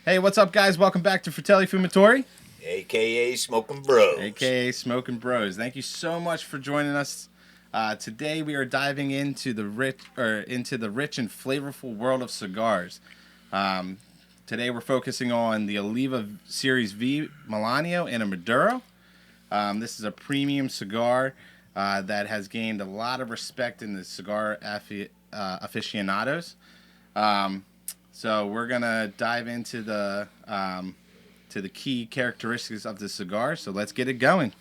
Hey, what's up, guys? Welcome back to Fratelli Fumatori, a.k.a. Smoking Bros. a.k.a. Smoking Bros. Thank you so much for joining us. Today we are diving into the rich and flavorful world of cigars. Today we're focusing on the Oliva Series V Melanion and a Maduro. This is a premium cigar that has gained a lot of respect in the cigar aficionados. So we're gonna dive into the key characteristics of the cigar. So let's get it going.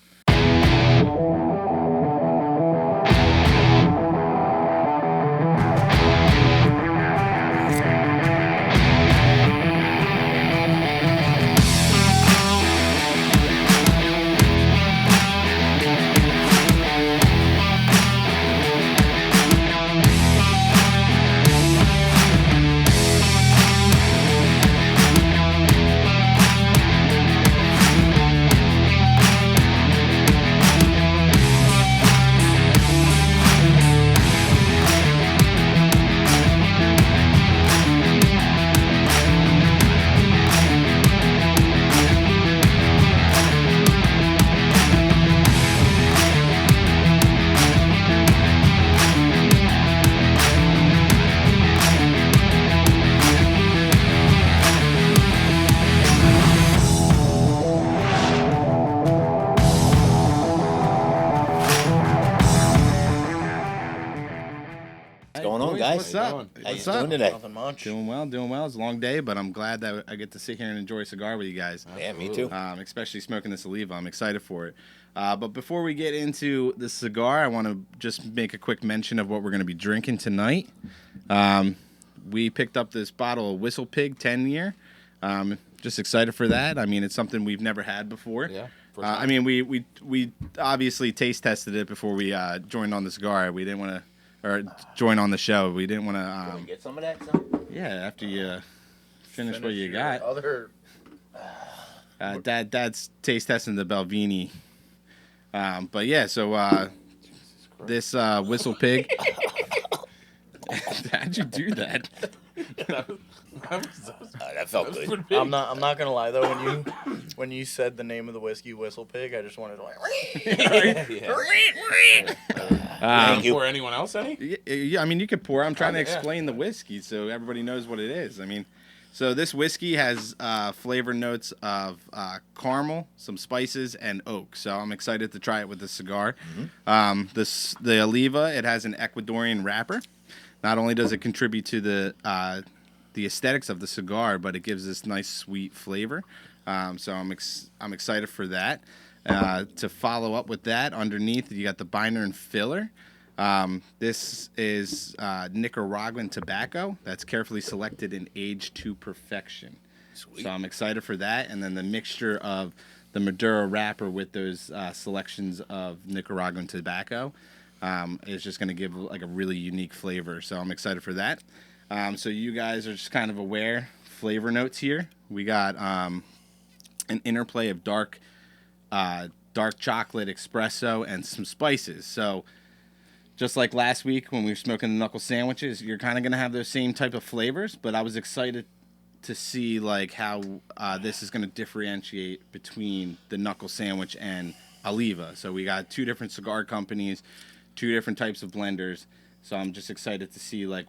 What's up? How you doing today? Nothing much. Doing well. It's a long day, but I'm glad that I get to sit here and enjoy a cigar with you guys. Yeah, me too. Especially smoking this Oliva. I'm excited for it. But before we get into the cigar, I want to just make a quick mention of what we're going to be drinking tonight. We picked up this bottle of Whistle Pig 10-year. Just excited for that. I mean, it's something we've never had before. Yeah. I mean, we obviously taste tested it before we joined on the cigar. We didn't want to. Or join on the show. We didn't want to. Can we get some of that? Son? Yeah, after you finish what you got. Other. Dad's taste testing the Belvini. But yeah, so this Whistle Pig. How'd you do that? That felt good. I'm not gonna lie though. When you said the name of the whiskey, Whistle Pig, I just wanted to like. Pour anyone else any? Yeah, I mean you could pour. I'm trying to explain the whiskey so everybody knows what it is. I mean, so this whiskey has flavor notes of caramel, some spices, and oak. So I'm excited to try it with the cigar. Mm-hmm. The Oliva, it has an Ecuadorian wrapper. Not only does it contribute to the aesthetics of the cigar, but it gives this nice sweet flavor. So I'm excited for that. To follow up with that, underneath you got the binder and filler. This is Nicaraguan tobacco that's carefully selected and aged to perfection. Sweet. So I'm excited for that. And then the mixture of the Maduro wrapper with those selections of Nicaraguan tobacco is just going to give like a really unique flavor. So I'm excited for that. So you guys are just kind of aware flavor notes here. We got an interplay of dark chocolate, espresso, and some spices. So just like last week when we were smoking the knuckle sandwiches, you're kind of going to have those same type of flavors, but I was excited to see like how this is going to differentiate between the knuckle sandwich and Oliva. So we got two different cigar companies, two different types of blenders. So I'm just excited to see what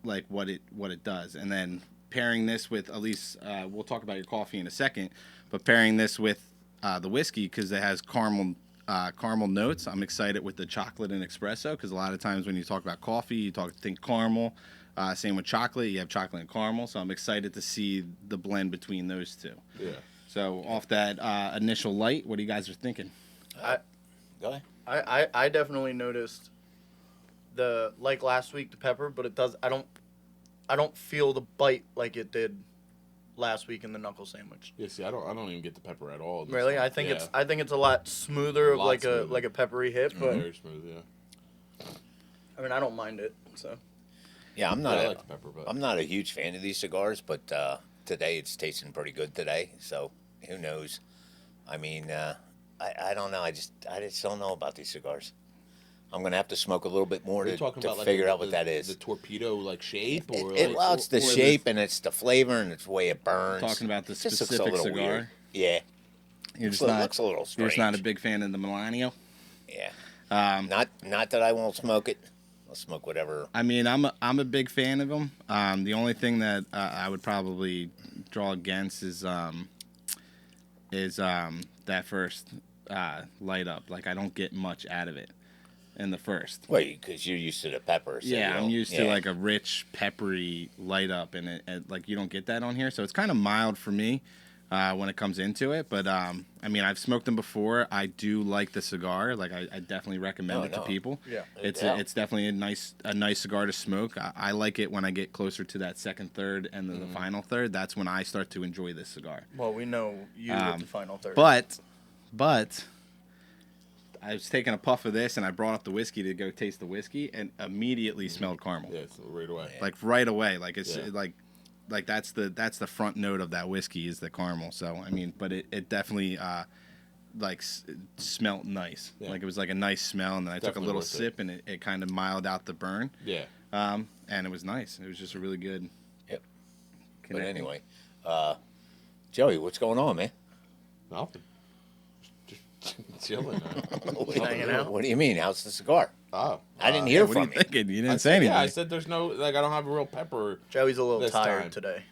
it does. And then pairing this with, at least we'll talk about your coffee in a second, but pairing this with the whiskey because it has caramel notes. I'm excited with the chocolate and espresso because a lot of times when you talk about coffee, you think caramel. Same with chocolate, you have chocolate and caramel. So I'm excited to see the blend between those two. Yeah. So off that initial light, what do you guys are thinking? Go ahead. I definitely noticed like last week the pepper, but it does. I don't feel the bite like it did last week in the knuckle sandwich. Yeah, see, I don't even get the pepper at all. Really, I think it's a lot smoother, like a peppery hit, but very smooth. Yeah. I mean, I don't mind it. So. Yeah, I'm like the pepper, but I'm not a huge fan of these cigars, but today it's tasting pretty good today. So who knows? I mean, I don't know. I just don't know about these cigars. I'm gonna have to smoke a little bit more You're to talking about figure like out what that is. The torpedo like shape, or It's the shape and it's the flavor and it's the way it burns. Talking about the It just looks a specific little cigar. weird. Yeah. Looks Looks a little You're strange. just not a big fan of the Melanio. Yeah. Not that I won't smoke it. I'll smoke whatever. I mean, I'm a big fan of them. The only thing that I would probably draw against is that first light up. Like, I don't get much out of it in the first. Well, because you're used to the pepper. So Yeah, I'm used to like a rich, peppery light up, and like you don't get that on here. So it's kind of mild for me when it comes into it. But I mean, I've smoked them before. I do like the cigar. Like, I definitely recommend it to people. Yeah, It's definitely a nice cigar to smoke. I like it when I get closer to that second third and then the final third. That's when I start to enjoy this cigar. Well, we know you with the final third. But I was taking a puff of this, and I brought up the whiskey to go taste the whiskey, and immediately smelled caramel. Yeah, it's right away. Like right away. Like it's like that's the front note of that whiskey is the caramel. So I mean, but it definitely smelled nice. Yeah. Like it was like a nice smell, and then I took a Definitely little worth it. sip, and it kind of miled out the burn. Yeah. And it was nice. It was just a really good. Yep. But connecting. anyway, Joey, what's going on, man? Nothing. Just chilling. Hanging out. What do you mean? How's the cigar? Oh. I didn't hear What are you from you. thinking? You I didn't said, say anything. yeah, I said there's no, like, I don't have a real pepper. Joey's a little this tired time. today.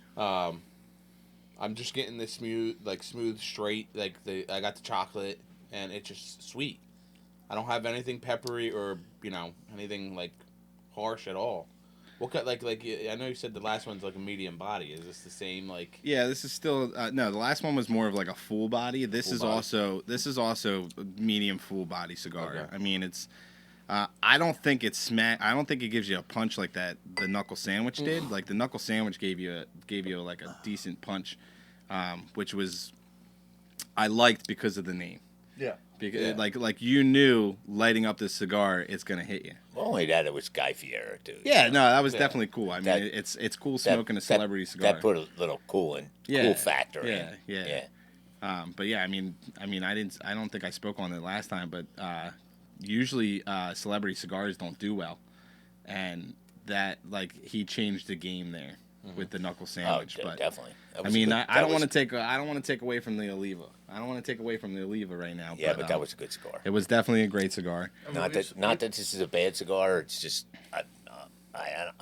I'm just getting the smooth, straight, I got the chocolate, and it's just sweet. I don't have anything peppery or, anything, like, harsh at all. What kind, like, I know you said the last one's, like, a medium body. Is this the same, like... Yeah, this is still no. The last one was more of like a full body. This is also a medium full body cigar. Okay. I mean, it's. I don't think it's smack. I don't think it gives you a punch like that the knuckle sandwich did. Like the knuckle sandwich gave you like a decent punch, which was I liked because of the name. Yeah. Because like you knew lighting up this cigar, it's gonna hit you. Well, only that it was Guy Fieri, too. Yeah, no, that was definitely cool. I mean, That- it's cool smoking a celebrity cigar. That put a little cool factor in. Yeah. But yeah, I mean, I don't think I spoke on it last time, but usually celebrity cigars don't do well, and that like he changed the game there with the knuckle sandwich. Oh, but definitely. I mean, I don't want to take away from the Oliva. I don't want to take away from the Oliva right now. Yeah, but that was a good cigar. It was definitely a great cigar. Not that this is a bad cigar. It's just I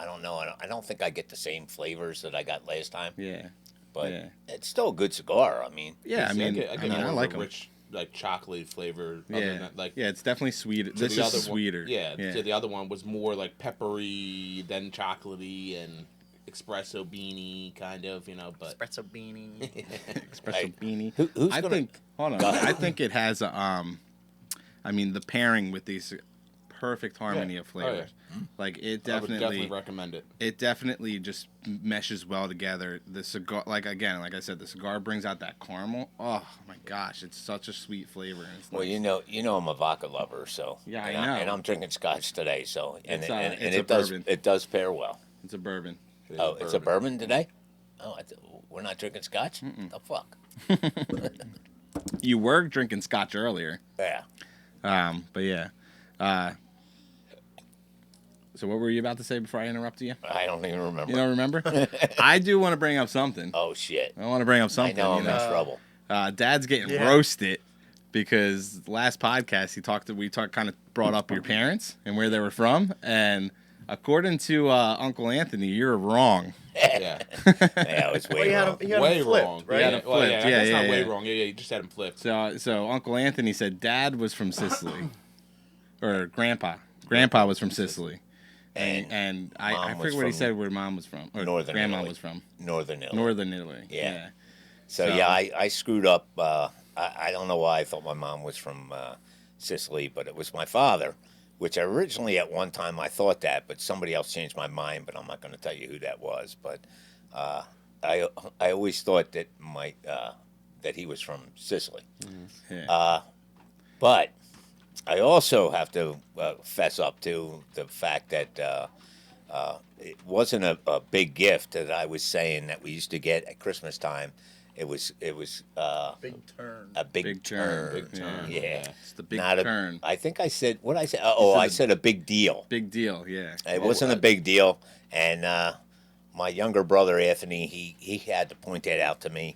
don't know. I don't think I get the same flavors that I got last time. Yeah. But Yeah. it's still a good cigar. I mean, Yeah, I mean, I get more I of like a them. rich, like, chocolate flavor. Yeah. Other than, like, Yeah, it's definitely sweet. to This the is other sweeter. One, to the other one was more like peppery, then chocolatey and espresso beanie kind of, but Espresso beanie. Espresso Hey, beanie. who's I gonna- think. Hold on. Go ahead. I think it has a. I mean, the pairing with these perfect harmony Yeah. of flavors. Like it I would definitely. definitely recommend it. It definitely just meshes well together. The cigar, like I said, the cigar brings out that caramel. Oh my gosh, it's such a sweet flavor. And it's well, nice. you know I'm a vodka lover, so Yeah, I and know. and I'm drinking scotch today, so and It's, and it's a it does bourbon. it does pair well. It's a bourbon. It's a bourbon today. Oh, we're not drinking scotch. The fuck. You were drinking scotch earlier. Yeah. But yeah. So what were you about to say before I interrupted you? I don't even remember. You don't remember? I do want to bring up something. Oh shit. I want to bring up I something. know I'm you know? in trouble. Dad's getting roasted because last podcast we kind of brought up your parents and where they were from, and according to Uncle Anthony, you're wrong. Yeah, it was way wrong. He had Way him flipped, wrong. right? had him Well, flipped. yeah, that's Yeah, not yeah, way yeah. wrong. Yeah, you just had him flipped. So Uncle Anthony said Dad was from Sicily, or Grandpa was from Sicily, and I Mom was forget what he from said where Mom was from, or Northern Grandma Italy. was from. Northern Italy. Northern Italy. Yeah. So- Yeah, I screwed up. I don't know why I thought my mom was from Sicily, but it was my father, which originally at one time I thought that, but somebody else changed my mind, but I'm not going to tell you who that was. But I always thought that that he was from Sicily. Yeah. But I also have to fess up to the fact that it wasn't a big gift that I was saying that we used to get at Christmas time it was Big turn. a big turn. Big turn. Yeah. It's the big Not turn. I think I said what I said. Oh, I said a big deal. Big deal, yeah. It wasn't a big deal, and my younger brother Anthony, he had to point that out to me.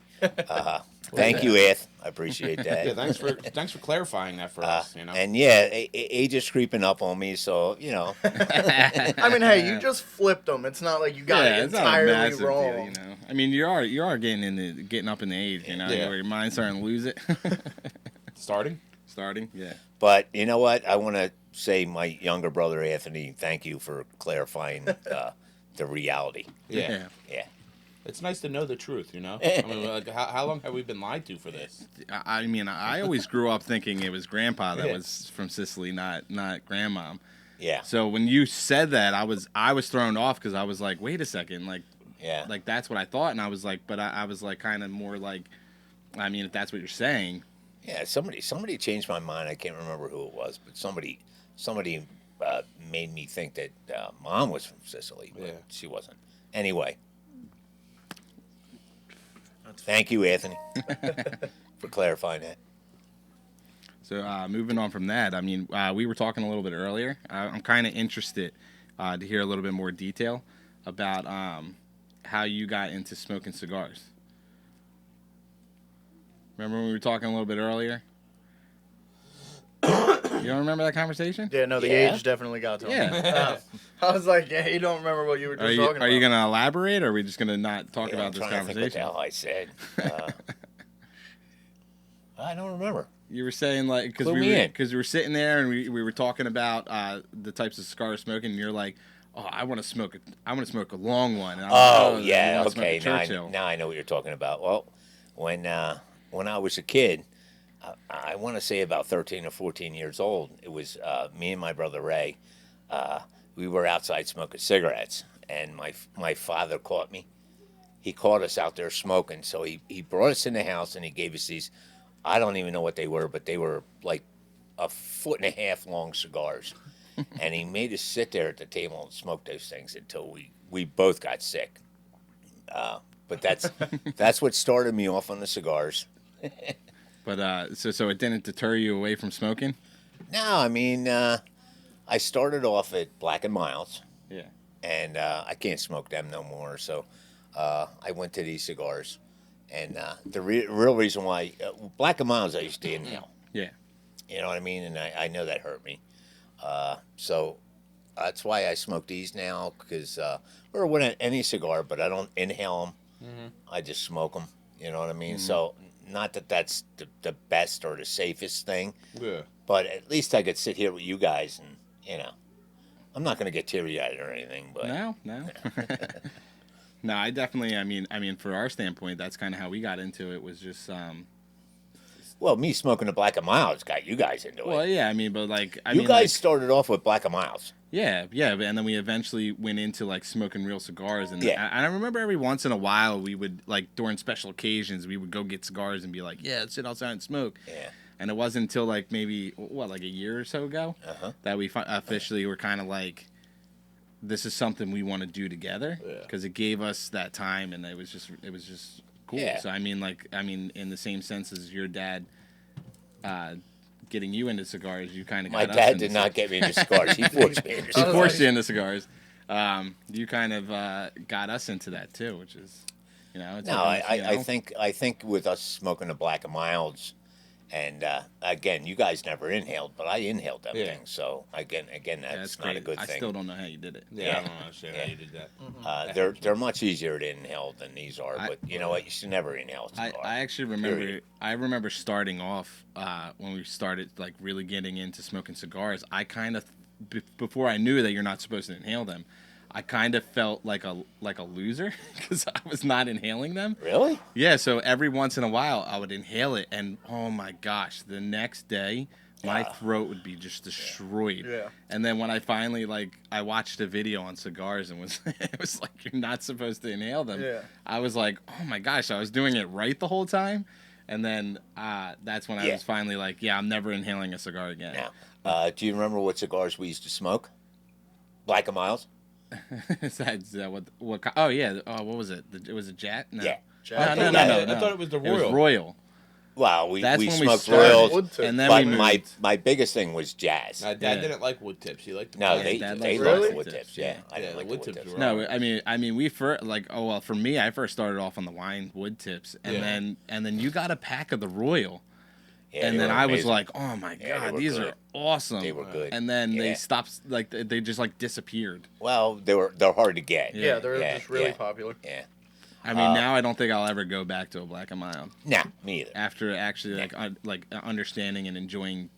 Thank you, Eth. I appreciate that. Yeah, thanks for clarifying that for us. You know. And yeah, age is creeping up on me, so you know. I mean, hey, you just flipped them. It's not like you got it it's not a entirely massive wrong. deal, you know. I mean, you are getting up in the age, you know, Yeah. where your mind's starting to lose it. Starting. Yeah. But you know what? I want to say, my younger brother Anthony, thank you for clarifying the reality. Yeah. Yeah. It's nice to know the truth, you know. I mean, like, how long have we been lied to for this? I mean, I always grew up thinking it was grandpa that Yeah. was from Sicily, not grandmom. Yeah. So when you said that, I was thrown off because I was like, wait a second, Yeah. like that's what I thought, and I was like, but I was like kind of more like, I mean, if that's what you're saying, Yeah. Somebody changed my mind. I can't remember who it was, but somebody made me think that Mom was from Sicily, but Yeah. she wasn't. Anyway. Thank you, Anthony, for clarifying that. So moving on from that, I mean, we were talking a little bit earlier. I'm kind of interested to hear a little bit more detail about how you got into smoking cigars. Remember when we were talking a little bit earlier? You don't remember that conversation? Yeah, no, the Yeah. age definitely got to him. Yeah. I was like, yeah, you don't remember what you were just Are talking about. you going to elaborate, or are we just going to not talk Yeah, about I'm this trying to think what the conversation? hell I said. I don't remember. You were saying like because Clue me in. we were sitting there and we were talking about the types of cigar smoking, and you're like, oh, I want to smoke a long one. And I was Oh, like, yeah, you wanna smoke a okay. Churchill. Now I know what you're talking about. Well, when I was a kid, I want to say about 13 or 14 years old, it was me and my brother Ray. We were outside smoking cigarettes, and my father caught me. He caught us out there smoking, so he brought us in the house and he gave us these. I don't even know what they were, but they were like 1.5 foot long cigars. And he made us sit there at the table and smoke those things until we both got sick. But that's what started me off on the cigars. But so it didn't deter you away from smoking? No, I mean, I started off at Black and Milds, Yeah. and I can't smoke them no more. So I went to these cigars, and the real reason why Black and Milds I used to inhale. Yeah. You know what I mean? And I know that hurt me. So that's why I smoke these now, because or with any cigar, but I don't inhale them. Mm-hmm. I just smoke them. You know what I mean? So not that that's the best or the safest thing, Yeah. but at least I could sit here with you guys and, you know, I'm not going to get teary-eyed or anything, but No. No, I definitely. I mean, for our standpoint, that's kind of how we got into it. Was just well, me smoking the Black and Milds got you guys into well, it. yeah. I mean, but like, You guys started off with Black and Milds. yeah, and then we eventually went into like smoking real cigars, and Yeah. I remember every once in a while we would like during special occasions we would go get cigars and be like, yeah, let's sit outside and smoke. Yeah. And it wasn't until like maybe like a year or so ago Uh-huh. that we officially were kind of like, this is something we want to do together Yeah. because it gave us that time, and it was just cool. Yeah. So I mean, in the same sense as your dad getting you into cigars, you kind of My dad did not get me into cigars. He forced me into he cigars. forced you into cigars. You kind of got us into that too, which is, you know, it's No, something, you know, I think with us smoking the Black and Milds, and again, you guys never inhaled, but I inhaled them Yeah. things. So again, that's not great. a good I thing. still don't know how you did it. Yeah. Yeah. I don't understand how you did that. They're much easier to inhale than these are, but you know what? You should never inhale a I cigar. actually remember. Period. I remember starting off when we started like really getting into smoking cigars. I kind of before I knew that you're not supposed to inhale them, I kind of felt like a loser because I was not inhaling them. Really? Yeah. So every once in a while I would inhale it, and oh my gosh, the next day my throat would be just destroyed. Yeah. And then when I finally I watched a video on cigars and it was like you're not supposed to inhale them. Yeah. I was like, oh my gosh, I was doing it right the whole time. And then that's when I Yeah. was finally like, yeah, I'm never inhaling a cigar again. Now, do you remember what cigars we used to smoke? Black and Milds? Is that what? Oh yeah. Oh, what was it? It was a Jet. No. Yeah. Jack. No. I thought it was the It was Royal. Royal. Wow, we That's when we smoked started. Royals, Wood tip. And then but we my biggest thing was jazz. Dad Yeah. didn't like wood tips. He liked the No, Yeah, they Dad they likes liked wood wood tips, tips. yeah. Yeah, I Yeah, didn't the like wood wood tips tips. were No, I mean, we first for me, I first started off on the wine wood tips, and Yeah. then you got a pack of the Royal, Yeah, and they then were I was amazing. like, oh my Yeah, they god, were these good. are awesome. They were good. And then they Yeah. stopped, like they just like disappeared. Well, they're hard to get. Yeah, they're Yeah, just really yeah. popular. Yeah. I mean, now I don't think I'll ever go back to a Black and Mild Nah, me either. after actually understanding and enjoying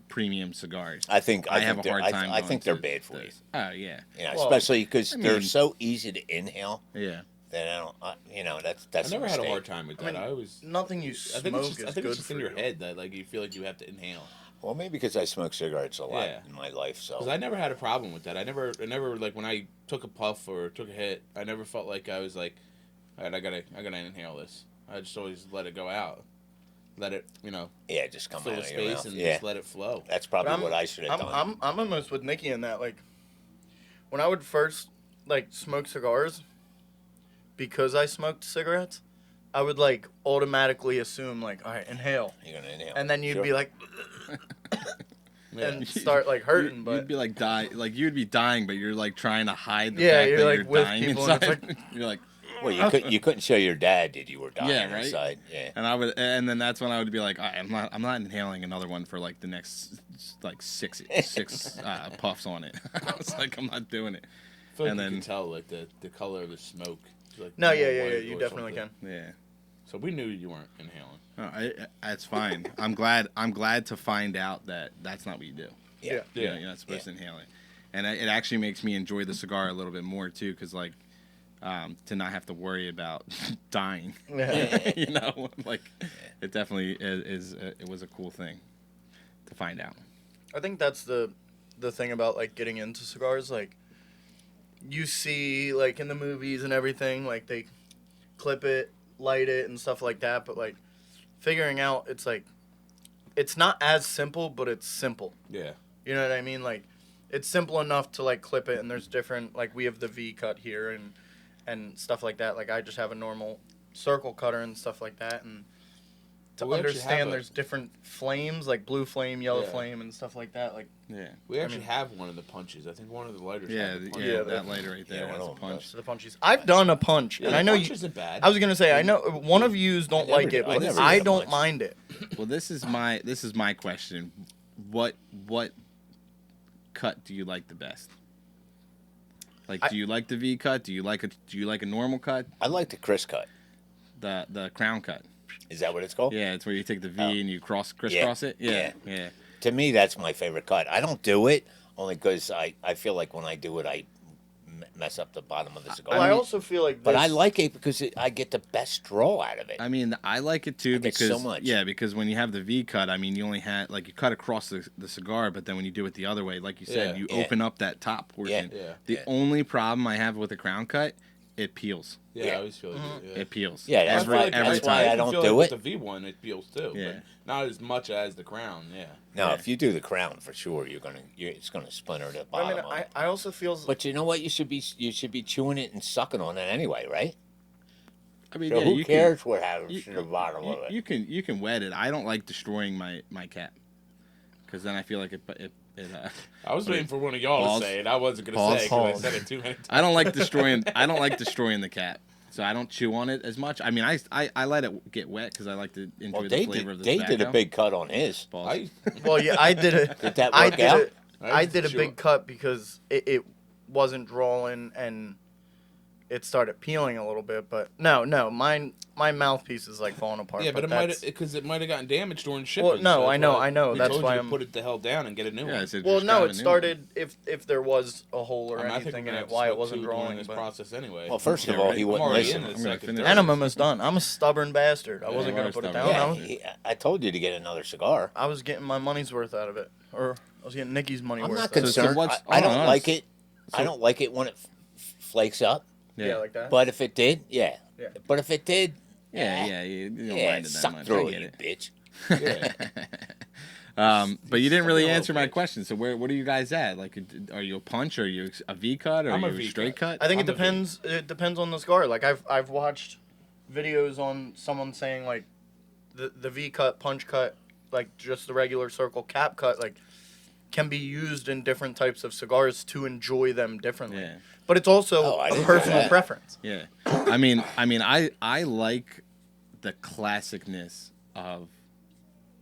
premium cigars. I think I have a hard time. I going think they're to bad for you. those. Oh yeah, You know, Well, especially because I they're mean- so easy to inhale. yeah. That I don't. That's I never a had a mistake. hard time with that. I always. Nothing you I smoke think it's just, is I think good it's just for in your you. head that like you feel like you have to inhale. Well, maybe because I smoke cigarettes a lot Yeah. in my life. So Because I never had a problem with that. I never like when I took a puff or took a hit, I never felt like I was like, all right, I gotta inhale this. I just always let it go out, let it yeah, just come fill out the of your space mouth. and Yeah, just let it flow. that's But probably what I should have done. I'm almost with Nikki in that. Like, when I would first like smoke cigars, because I smoked cigarettes, I would like automatically assume like, all right, inhale, You're gonna inhale, and then you'd Sure. be like, Yeah. and start like hurting. But You'd be like you'd be dying, but you're like trying to hide the Yeah, fact you're, that like, you're with dying people and inside. it's You're like, Well, you couldn't show your dad that you were dying Yeah, right? inside. Yeah. and then that's when I would be like, I'm not inhaling another one for like the next like six puffs on it. I was like, I'm not doing it. I feel like and you then- can tell like the color of the smoke. Like, no, more yeah, white you or definitely something. can. Yeah. So we knew you weren't inhaling. That's fine. I'm glad to find out that that's not what you do. Yeah. You know, you're not supposed to inhale it, and it actually makes me enjoy the cigar a little bit more too, because like to not have to worry about dying. Yeah. You know, like it definitely is. It was a cool thing to find out. I think that's the thing about like getting into cigars. Like, you see like in the movies and everything, like they clip it, light it, and stuff like that. But like figuring out, it's like it's not as simple, but it's simple. Yeah. You know what I mean? Like, it's simple enough to like clip it, and there's different, like we have the V cut here and stuff like that. Like I just have a normal circle cutter and stuff like that, and to Well, we actually have understand a- there's different flames, like blue flame, yellow Yeah. flame, and stuff like that. Like, Yeah. We actually mean- have one of the punches. I think one of the lighters. Yeah, had the punch. Yeah, that lighter right there Yeah, has a one of them punch. to the punchies. I've done a punch, Yeah, and the I know punch you. isn't bad. I was gonna say, I know one of yous don't never like did- it, I but never I did a don't punch. mind it. Well, this is my question. What cut do you like the best? Like, do you like the V cut? Do you like a normal cut? I like the Chris cut. The crown cut. Is that what it's called? Yeah, it's where you take the V Oh. and you crisscross it. Yeah, yeah. To me, that's my favorite cut. I don't do it only because I feel like when I do it, I mess up the bottom of the cigar. Well, I also feel like. but I this- like it because I get the best draw out of it. I mean, I like it too I get because so much. yeah, because when you have the V cut, I mean, you only had like you cut across the cigar, but then when you do it the other way, like you said, Yeah. you Yeah. open up that top portion. Yeah. The Yeah. only problem I have with the crown cut, it peels. Yeah, Yeah. I always feel like yeah. It peels. Yeah, I that's feel why- like that's every why time. I don't feel do like it. With the V1, it peels too. Yeah. But not as much as the crown. Yeah. No, Yeah. if you do the crown for sure, it's gonna splinter the I bottom. mean, of it. I also feel. But you know what? You should be chewing it and sucking on it anyway, right? I mean, So yeah, who you cares what happens you- to the bottom of it? You can wet it. I don't like destroying my cap because then I feel like it I was waiting for one of y'all Pause. to say it. I wasn't gonna Pause. say it 'cause I Pause. said it too many times. I don't like destroying the cap. So I don't chew on it as much. I mean, I let it get wet because I like to enjoy Well, the flavor of the they tobacco. did a big cut on his. Pause. I, Well, yeah, I did it. Did that I work did out? it. I did a Sure. big cut because it wasn't drawing and it started peeling a little bit. But no, my mouthpiece is like falling apart. Yeah, but it that's- might have gotten damaged during shipping. no, so I that's know, why I know, we that's told why you I'm- to put it the hell down and get a new Yeah, I one. said Well, just no, grab it a new started if there was a hole or I mean, I think anything we're in gonna it, have why to it smoke wasn't two during drawing. this But process anyway. Well, first of Yeah, all, right. he I'm wouldn't already listen. in the I'm gonna second, finish third. it. and I'm almost done. I'm a stubborn bastard. I Yeah, wasn't you gonna are put it stubborn. down. Yeah, I told you to get another cigar. I was getting my money's worth out of it, or I was getting Nikki's money I'm worth. not out of it. concerned. what's- I don't hold on. like it. I don't like it when it flakes up. Yeah, like that. But if it did, yeah. Yeah. But if it did, Yeah, you don't yeah, mind it that suck much. through I it, get you it. bitch. But you didn't really Something answer my okay. question. So what are you guys at? Like, are you a punch? Or are you a V cut? Or I'm are a you a V straight cut? I think it I'm a V. depends. It depends on the cigar. Like I've watched videos on someone saying like the V cut, punch cut, like just the regular circle cap cut, like can be used in different types of cigars to enjoy them differently. Yeah. But it's also Oh, I a didn't know personal that. preference. Yeah. I like the classicness of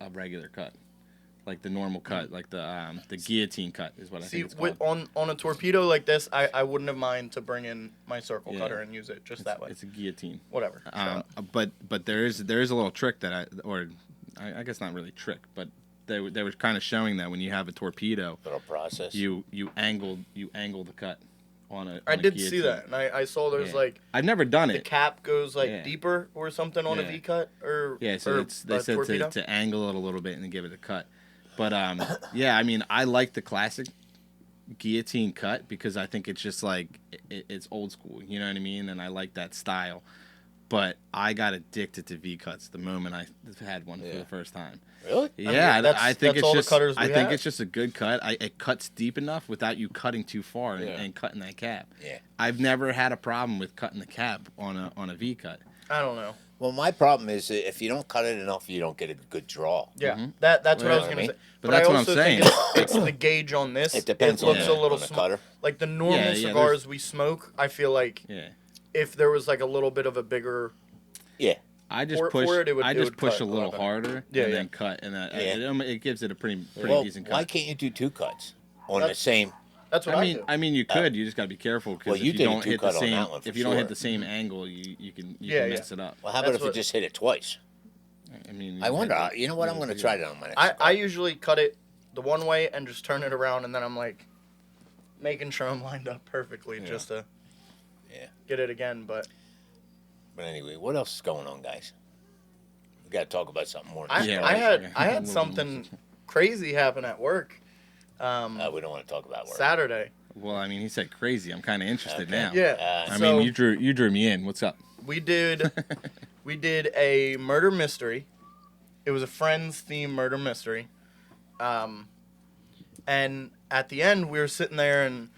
a regular cut. Like the normal cut, like the guillotine cut is what I See, think it's called. on a torpedo like this, I wouldn't have mind to bring in my circle Yeah. cutter and use it just that way. It's a guillotine. Whatever. But there is a little trick that I guess not really trick, but they were kind of showing that when you have a torpedo, Little process. you angle the cut on a. I on a did see guillotine. that, and I saw there's Yeah. like I've never done the it. cap goes like Yeah. deeper or something on a Yeah. V cut or Yeah, so or they a said torpedo. to angle it a little bit and then give it a cut. But yeah, I mean, I like the classic guillotine cut because I think it's just like it's old school. You know what I mean? And I like that style. But I got addicted to V cuts the moment I had one for Yeah. the first time. Really? Yeah, I think that's it's all the just cutters we I think have. it's just a good cut. It cuts deep enough without you cutting too far and, Yeah. and cutting that cap. Yeah. I've never had a problem with cutting the cap on a V cut. I don't know. Well, my problem is that if you don't cut it enough, you don't get a good draw. Yeah, that's what I was Well, gonna I say. mean, but But that's I what I'm also saying. think it's the gauge on this. It depends It on looks the- a little on the small. cutter. Like the normal Yeah, cigars we smoke, I feel like Yeah. if there was like a little bit of a bigger, Yeah. I just For push. it, it would- I it just would push cut a a little lot better. harder Yeah, and yeah. then cut, and Yeah. it gives it a pretty Well, decent cut. why can't you do two cuts on the same? that's what I, do. I mean, you could. You just got to be careful because Well, you if you did a don't hit the two-cut on same, that one for if you don't hit sure. the same angle, you can Yeah, mess it up. Well, how about That's if you what- just hit it twice? I mean, I wonder. You know what? I'm going to try that on my next. I usually cut it the one way and just turn it around, and then I'm like making sure I'm lined up perfectly just to Yeah. get it again. But But anyway, what else is going on, guys? We got to talk about something more. I, Yeah, I right. had Yeah. I A had little something crazy happen at work We don't want to talk about work. Saturday. Well, I mean, he said crazy. I'm kind of interested Okay. now. Yeah, I so mean, you drew me in. What's up? we did a murder mystery. It was a Friends themed murder mystery. And at the end, we were sitting there and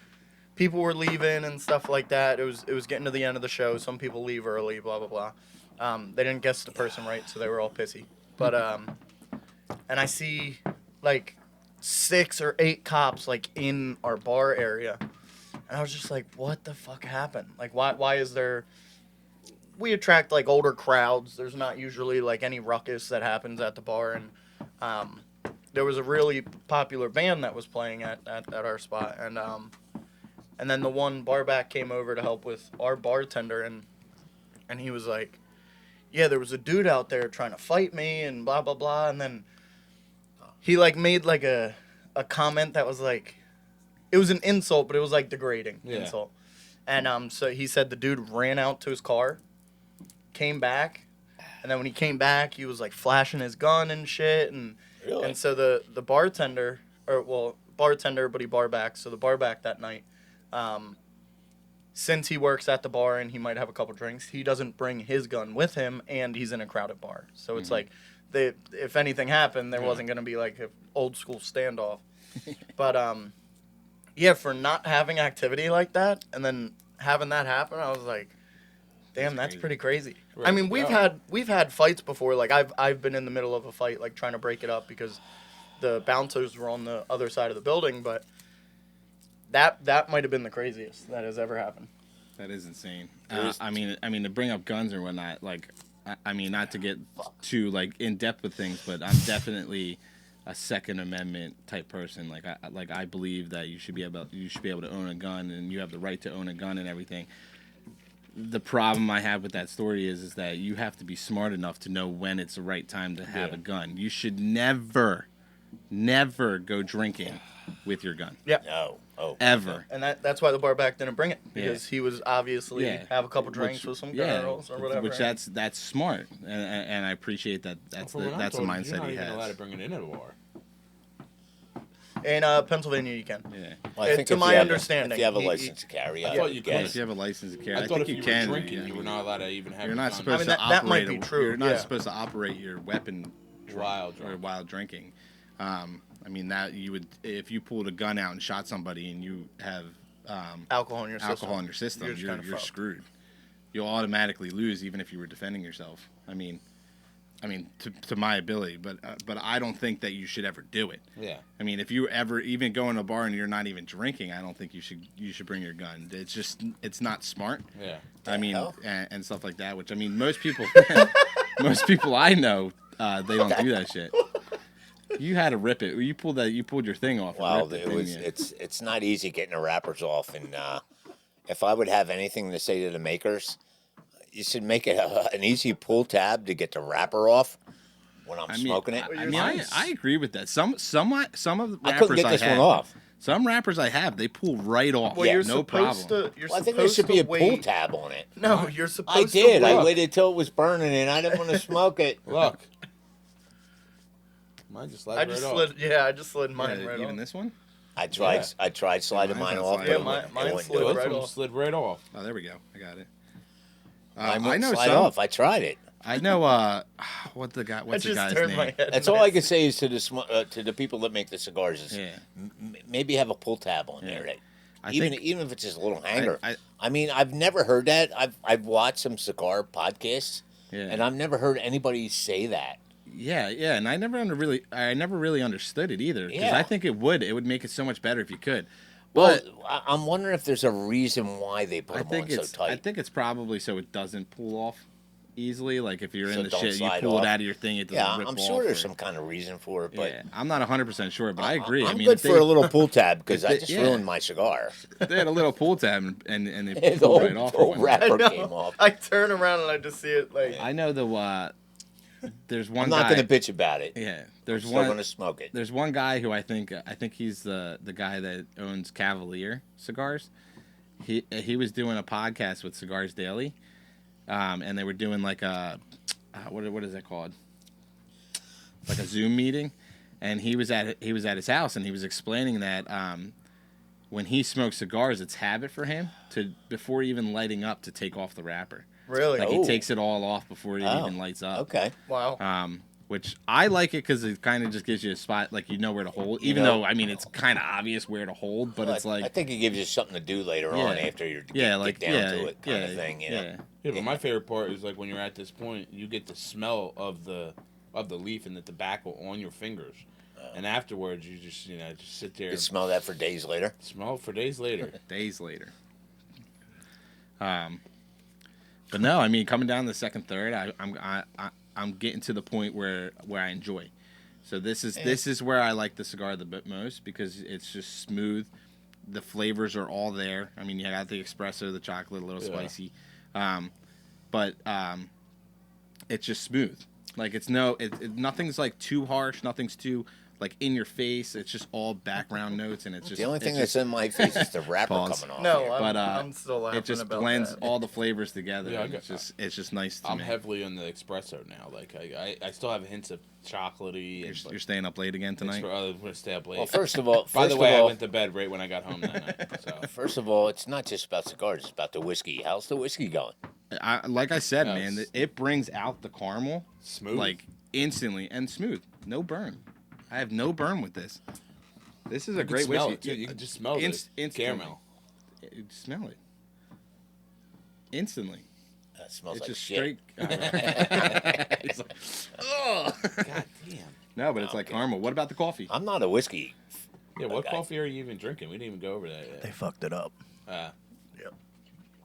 people were leaving and stuff like that. It was getting to the end of the show. Some people leave early, blah blah blah. They didn't guess the person right, so they were all pissy. But and I see like 6 or 8 cops like in our bar area, and I was just like, what the fuck happened? Like, why is there? We attract like older crowds. There's not usually like any ruckus that happens at the bar, and there was a really popular band that was playing at our spot, and then the one bar back came over to help with our bartender, and he was like, yeah, there was a dude out there trying to fight me and blah blah blah, and then he like made like a comment that was like, it was an insult, but it was like degrading insult, and so he said the dude ran out to his car, came back, and then when he came back, he was like flashing his gun and shit, and Really? and so the bartender, but he bar back. So the bar back that night, since he works at the bar and he might have a couple drinks, he doesn't bring his gun with him, and he's in a crowded bar. So it's like, if anything happened, there wasn't gonna be like an old school standoff. But yeah, for not having activity like that and then having that happen, I was like, damn, that's crazy. pretty crazy. Right. I mean, we've had fights before. Like I've been in the middle of a fight, like trying to break it up because the bouncers were on the other side of the building. But that might have been the craziest that has ever happened. That is insane. There's- I mean, to bring up guns or whatnot, like, I mean, not to get too like in depth with things, but I'm definitely a Second Amendment type person. Like I believe that you should be able to own a gun, and you have the right to own a gun and everything. The problem I have with that story is that you have to be smart enough to know when it's the right time to have a gun. You should never go drinking with your gun. Yeah. No. Oh. Ever. And that's why the bar back didn't bring it, because he was obviously Yeah. have a couple drinks with some girls or whatever. Which that's smart, and I appreciate that. That's From what I'm a told, mindset you're not he even allowed to has. bring it in a bar. In Pennsylvania, you can. Yeah. Well, I think To if my you have understanding, if you have a he- license to carry, I I thought you guess. could. If you have a license to carry, I I thought think if you you were can. drinking, you were not allowed to even have. You're a not gun. supposed to that operate. might be true, You're not yeah. supposed to operate your weapon While while drinking. I mean that you would, if you pulled a gun out and shot somebody and you have Alcohol in your system. alcohol in your system, You're just you're kinda fucked. screwed. you'll automatically lose, even if you were defending yourself. I mean, to my ability, but I don't think that you should ever do it. Yeah. I mean, if you ever even go in a bar and you're not even drinking, I don't think you should bring your gun. It's not smart. Yeah. I mean, and stuff like that. Which, I mean, most people I know, they don't do that shit. You had to rip it. You pulled your thing off. Well, it's not easy getting the wrappers off, and if I would have anything to say to the makers, you should make it an easy pull tab to get the wrapper off when I'm smoking it. I agree with that. Some of the I couldn't rappers get this have, one off. Some rappers I have, they pull right off. Well, Yeah, you're no supposed problem. to. You're Well, I think supposed there should be to a wait. pull tab on it. No, you're supposed I did. to I wait. waited till it was burning, and I didn't want to smoke it. Look. Mine just slid I right just off. slid. Yeah, I just slid mine right Even off. this one? I tried sliding Mine's mine not off. sliding. but Yeah, it mine wouldn't slid do it. Both right of them off. slid right off. Oh, there we go. I got it. Mine I wouldn't know slide some. off. I tried it. I know. What's the I guy's just turned my name? head. That's all I can say is to the people that make the cigars is Yeah. maybe have a pull tab on there. That even think- if it's just a little hanger. I- I mean, I've never heard that. I've watched some cigar podcasts, Yeah. and I've never heard anybody say that. Yeah, and I never really understood it either. Because Yeah. I think it would make it so much better if you could. Well, But I'm wondering if there's a reason why they put I them think on so it's tight. probably so it doesn't pull off easily. Like if you're So in the don't shit, you slide pull off. it out of your thing, it doesn't Yeah, rip I'm off. sure there's or- some kind of reason for it, but Yeah, I'm not 100% sure, but I agree. I'm I mean, good if for a little pull tab because if I they- just yeah. ruined my cigar. they had a little pull tab and they The pulled whole, right off. whole or whatnot. I wrapper know. came off. I turn around and I just see it like. I know there's one I'm guy. not going to bitch about it. Yeah, I'm there's still one. going to smoke it. There's one guy who I think he's the guy that owns Cavalier cigars. He was doing a podcast with Cigars Daily, and they were doing like a what is that called? Like a Zoom meeting, and he was at his house and he was explaining that when he smokes cigars, it's habit for him to before even lighting up to take off the wrapper. Really? Like Oh. he takes it all off before it Oh, even lights up. Okay. Wow. Which I like it because it kind of just gives you a spot, like you know where to hold. Even know- though I mean it's kind of obvious where to hold, but it's like I think it gives you something to do later on Yeah. after you like get down to it kind of thing. You know? yeah. Yeah, but my favorite part is like when you're at this point, you get the smell of the leaf and the tobacco on your fingers, and afterwards you just just sit there You and smell that for days later. smell it for days later. Days later. But no, I mean coming down the second, third, I'm getting to the point where I enjoy. So this is where I like the cigar the bit most because it's just smooth. The flavors are all there. I mean, you got the espresso, the chocolate, a little Yeah. spicy, but it's just smooth. Like nothing's like too harsh. Nothing's too like in your face. It's just all background notes, and it's just The only thing it's that's just, in my face is the wrapper Pause. coming off. No, here. I'm still laughing it just about blends that. all the flavors together. Yeah, I and got- it's just nice to I'm me. heavily on the espresso now. Like I still have hints of chocolatey. And, You're staying up late again tonight. I'm gonna stay up late. Well, first of all, By the way, I went to bed right when I got home that night. So first of all, it's not just about cigars; it's about the whiskey. How's the whiskey going? Like I said, No, man, it's- it brings out the caramel smooth. like instantly and smooth. No burn. I have no burn with this. This is a you can great smell whiskey. it too. You can just smell the instantly. caramel. You smell it instantly. It smells It's like just shit. straight. It's like, ugh. God damn. No, but it's like caramel. What about the coffee? I'm not a whiskey. Yeah, what Okay. coffee are you even drinking? We didn't even go over that yet. They fucked it up. Yep.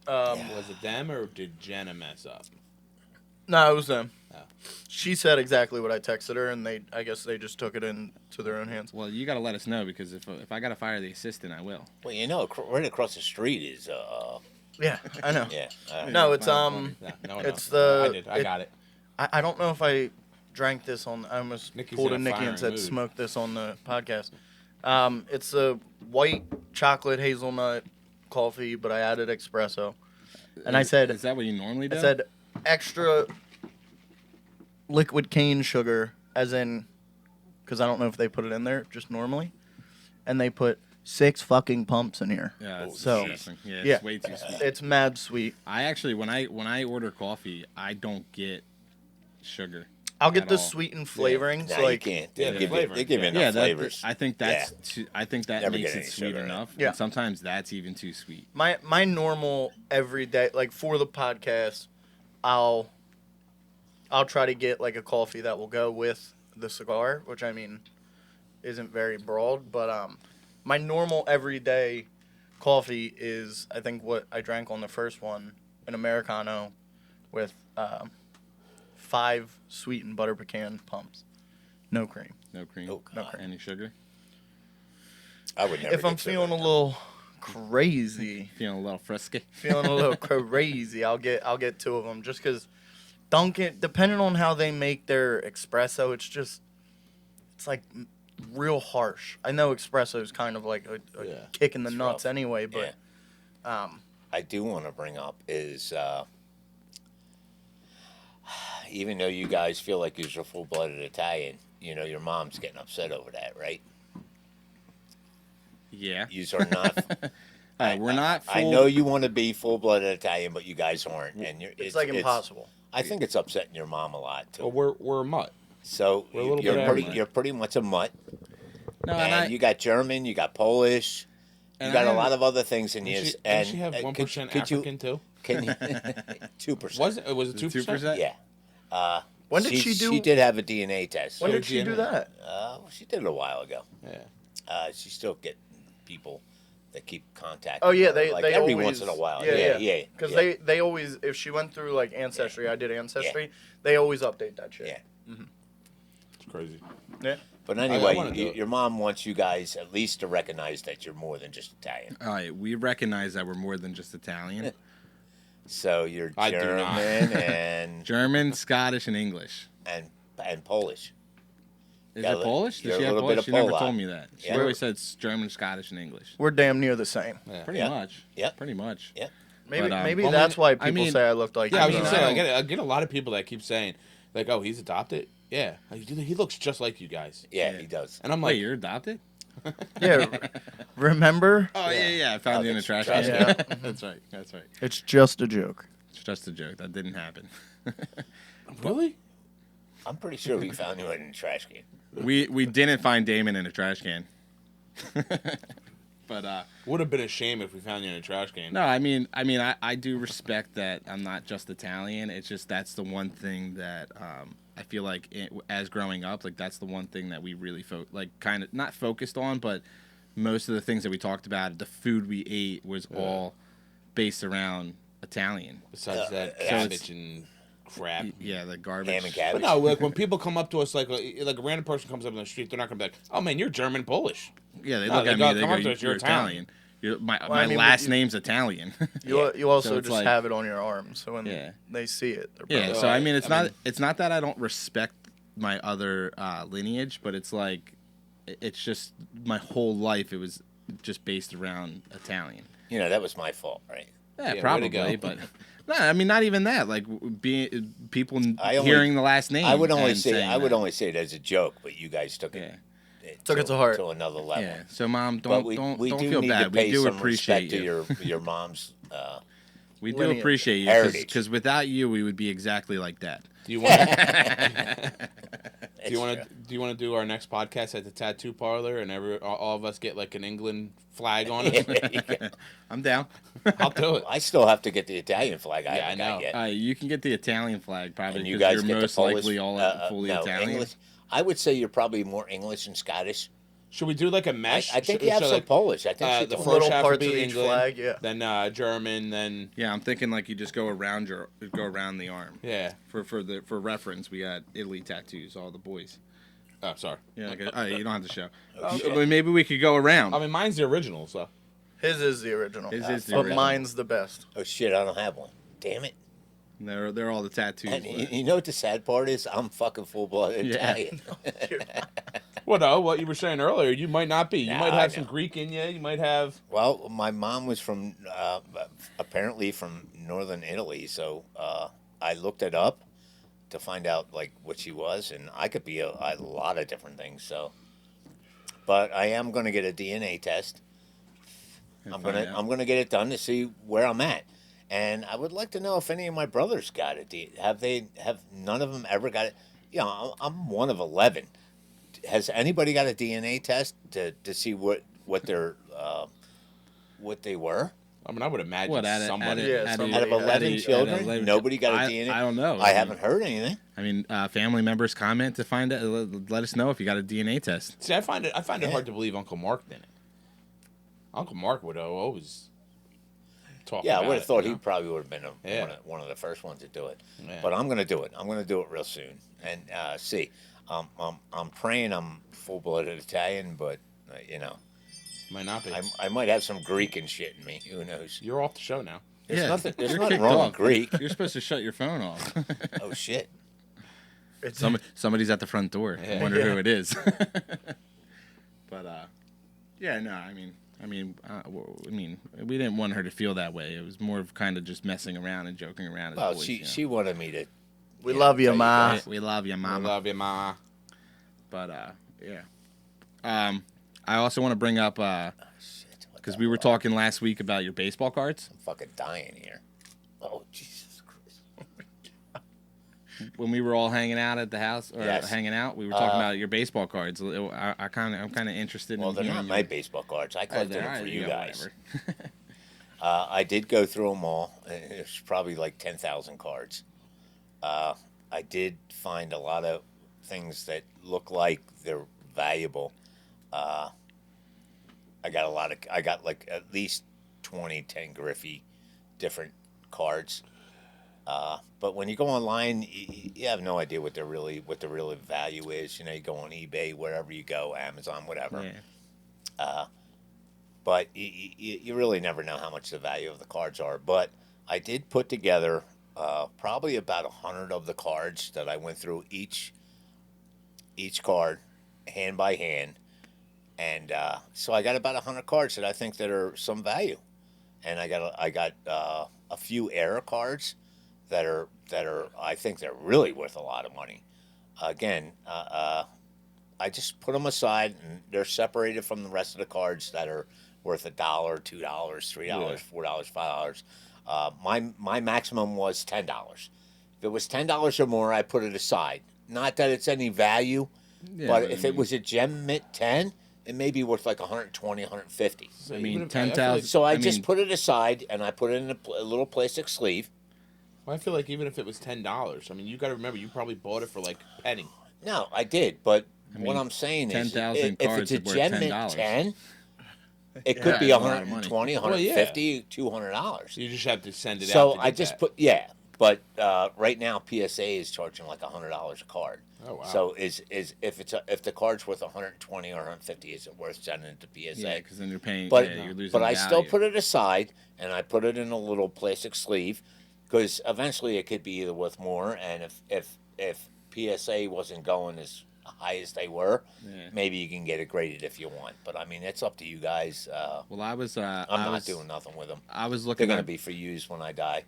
Was it them or did Jenna mess up? No, it was them. Oh. She said exactly what I texted her, and I guess they just took it into their own hands. Well, you got to let us know because if I got to fire the assistant, I will. Well, right across the street is Yeah, I know. yeah. No, it's No, It's no. the- I did. I got it. I don't know if I drank this on. I almost Nikki's pulled in a a Nikki and firing said mood. smoke this on the podcast. It's a white chocolate hazelnut coffee, but I added espresso, and I said Is that what you normally do? I said extra liquid cane sugar, as in, because I don't know if they put it in there just normally, and they put 6 fucking pumps in here. Yeah, it's So- disgusting. Yeah, it's Yeah. way too sweet. It's mad sweet. I actually, when I order coffee, I don't get sugar. I'll get at the all. sweetened flavoring. No, so you like, can't. Yeah, They give flavor. you enough Yeah, flavors. I think I think that Never makes get it any sweet sugar in it. enough. Yeah. And sometimes that's even too sweet. my normal everyday, like for the podcast, I'll try to get like a coffee that will go with the cigar, which I mean isn't very broad, but my normal everyday coffee is, I think, what I drank on the first one, an Americano with 5 sweetened butter pecan pumps. No cream. No cream. Oh, No God. cream. Any sugar. I would never. If I'm get sugar feeling a in it. little crazy, Feeling a little frisky. feeling a little crazy, I'll get 2 of them just because Dunkin', depending on how they make their espresso, it's like real harsh. I know espresso is kind of like a Yeah. kick in the It's nuts rough. anyway, but I do want to bring up is even though you guys feel like you're a full-blooded Italian, you know your mom's getting upset over that, right? Yeah. You are not. We're not. Full, I know you want to be full-blooded Italian, but you guys aren't, and it's like impossible. I think it's upsetting your mom a lot too. Well, we're a mutt. So We're a little you're bit pretty. mutt. You're pretty much a mutt, No, and you got German, you got Polish, you And got I a lot am- of other things in you. Didn't she have 1% African too? Can you 2%? Was it 2%? 2%? Yeah. When did she do? She did have a DNA test. When So did she do DNA. that? She did it a while ago. Yeah. She still get people that keep contacting. Oh yeah, her, they like they every always, once in a while. Yeah. Yeah. Because yeah. they always, if she went through like Ancestry, I did Ancestry. They always update that shit. Yeah. It's crazy. Yeah. But I anyway, wanna do it. your mom wants you guys at least to recognize that you're more than just Italian. All right, we recognize that we're more than just Italian. So you're I do German not. and German, Scottish, and English. and Polish. Is Yeah, it Polish? you're Does she a have little bit Polish? of She never Polak. told me that. She Yeah. always said it's German, Scottish, and English. We're damn near the same. Yeah. Pretty Yeah. much. Yep. Pretty much. Yeah. Maybe But, maybe well, that's why I people mean- say I look like. Yeah, I was you. gonna mean, say, I I get a lot of people that keep saying, like, "Oh, he's adopted." Yeah, like, he looks just like you guys. Yeah, Yeah. he does. And I'm Wait, like, you're adopted? Yeah. Remember? Oh yeah. I found you in a trash trash can. can. That's right. That's right. It's just a joke. It's just a joke. That didn't happen. really? I'm pretty sure we found you in a trash can. we didn't find Damon in a trash can. But Would have been a shame if we found you in a trash can. no, I do respect that I'm not just Italian. It's just that's the one thing that I feel like as growing up, like that's the one thing that we really kind of not focused on, but most of the things that we talked about, the food we ate was all based around Italian. Besides that so cabbage and crap. Yeah, the garbage. Ham and But cabbage. no, like when people come up to us, like a random person comes up in the street, they're not gonna be like, "Oh man, you're German Polish." Yeah, they No, look they at go, me. They come go, up to us, "You're you're Italian. My I mean, last you- name's Italian." You also So it's just like- have it on your arm, so when Yeah. they see it, they're Yeah, probably so I like, mean, I mean- it's not that I don't respect my other lineage, but it's like it's just my whole life it was just based around Italian. You know, that was my fault, right? Yeah, way to probably, go. but no, I mean, not even that. Like being people I only- hearing the last name. I would only and say saying I would that. only say it as a joke, but you guys took Yeah. it Took it to heart. to another level. Yeah. So, Mom, But don't we don't do feel need bad. to pay We do some appreciate respect you. to your mom's. We do lineage. appreciate you Heritage. because without you, we would be exactly like that. Do you want? It's Do you want true. to? Do you want to do our next podcast at the tattoo parlor and all of us get like an England flag on it? I'm down. I'll do it. I still have to get the Italian flag. I Yeah, haven't I got know. yet. You can get the Italian flag probably And you because guys you're get the most Polish. likely all fully no, Italian. English. I would say you're probably more English and Scottish. Should we do like a mesh? I think So- you have so, some like, Polish. I think she the told first me. Little half would parts be of each England, flag, yeah. Then German, then Yeah, I'm thinking like you just go around the arm. yeah. For reference, we got Italy tattoos, all the boys. Oh, sorry. Yeah, okay. All right, you don't have to show. Okay. But maybe we could go around. I mean, mine's the original, so His is the original. His is the but original. mine's the best. Oh shit! I don't have one. Damn it! They're all the tattoos. And you know what the sad part is? I'm fucking full blooded Yeah. Italian. well, no, what you were saying earlier, you might not be. You Nah, might I have some know. Greek in you. You might have. Well, my mom was from apparently from northern Italy, so I looked it up to find out like what she was, and I could be a lot of different things. So, but I am going to get a DNA test. And I'm find gonna out. I'm gonna get it done to see where I'm at, and I would like to know if any of my brothers got it. Have none of them ever got it? I'm one of 11. Has anybody got a DNA test to see what they were? I mean, I would imagine What, somebody. out of Out of 11 children, nobody got a DNA. I don't know. I haven't heard anything. I mean, family members comment to find out. Let us know if you got a DNA test. See, I find it hard to believe Uncle Mark didn't. Uncle Mark would always talk. Yeah, I about would have it, thought you he know? probably would have been one of the first ones to do it. Yeah. But I'm going to do it. I'm going to do it real soon. And see, I'm praying I'm full-blooded Italian, but Might not be. I might have some Greek and shit in me. Who knows? You're off the show now. There's nothing you're wrong kicked with off. Greek. You're supposed to shut your phone off. Oh shit. Somebody's at the front door. I Yeah. wonder who it is. But yeah, no, I mean, we didn't want her to feel that way. It was more of kind of just messing around and joking around. As Well, boys, she wanted me to. We love you, tell Ma. guys. We love you, I mama. love you, ma. But yeah. I also want to bring up Shit, what because the we were hell? talking last week about your baseball cards. I'm fucking dying here. Oh Jesus Christ. When we were all hanging out at the house or Yes. hanging out, we were talking about your baseball cards. I'm kind of interested Well, in they're not hearing my your- baseball cards. I Oh, collected they're them all for right, you yeah, guys. whatever. I did go through them all. It's probably like 10,000 cards. I did find a lot of things that look like they're valuable. I got like at least 20 10 Griffey different cards. But when you go online, you have no idea what the real value is. You go on eBay, wherever you go, Amazon, whatever. Yeah. But you really never know how much the value of the cards are. But I did put together probably about 100 of the cards that I went through each card, hand by hand, and so I got about 100 cards that I think that are some value, and I got a few error cards that are I think they're really worth a lot of money. Again, I just put them aside, and they're separated from the rest of the cards that are worth $1, $2, $3, $4, $5. My maximum was $10. If it was $10 or more, I put it aside. Not that it's any value, Yeah, but but if I it mean- was a gem mint 10, it may be worth like 120, 150. I Even mean, if- 10,000. So I mean, just put it aside, and I put it in a little plastic sleeve. Well, I feel like even if it was $10, I mean, you got to remember, you probably bought it for like penny. No, I did, but mean, what I'm saying is, 10,000 if cards it's a are worth gem mint $10. 10, it Yeah, could be it's a lot of money. 120, Well, yeah. 150, $200. You just have to send it out. So to I get just that. put but right now PSA is charging like $100 a card. Oh, wow. So is if the card's worth 120 or 150, is it worth sending it to PSA? Yeah, because then you're paying. But yeah, you're losing but I still value. put it aside, and I put it in a little plastic sleeve, because eventually it could be either worth more, and if PSA wasn't going as high as they were, Yeah. maybe you can get it graded if you want. But I mean, it's up to you guys. Well, I was. I'm I not was, doing nothing with them. I was They're looking gonna up. be for use when I die.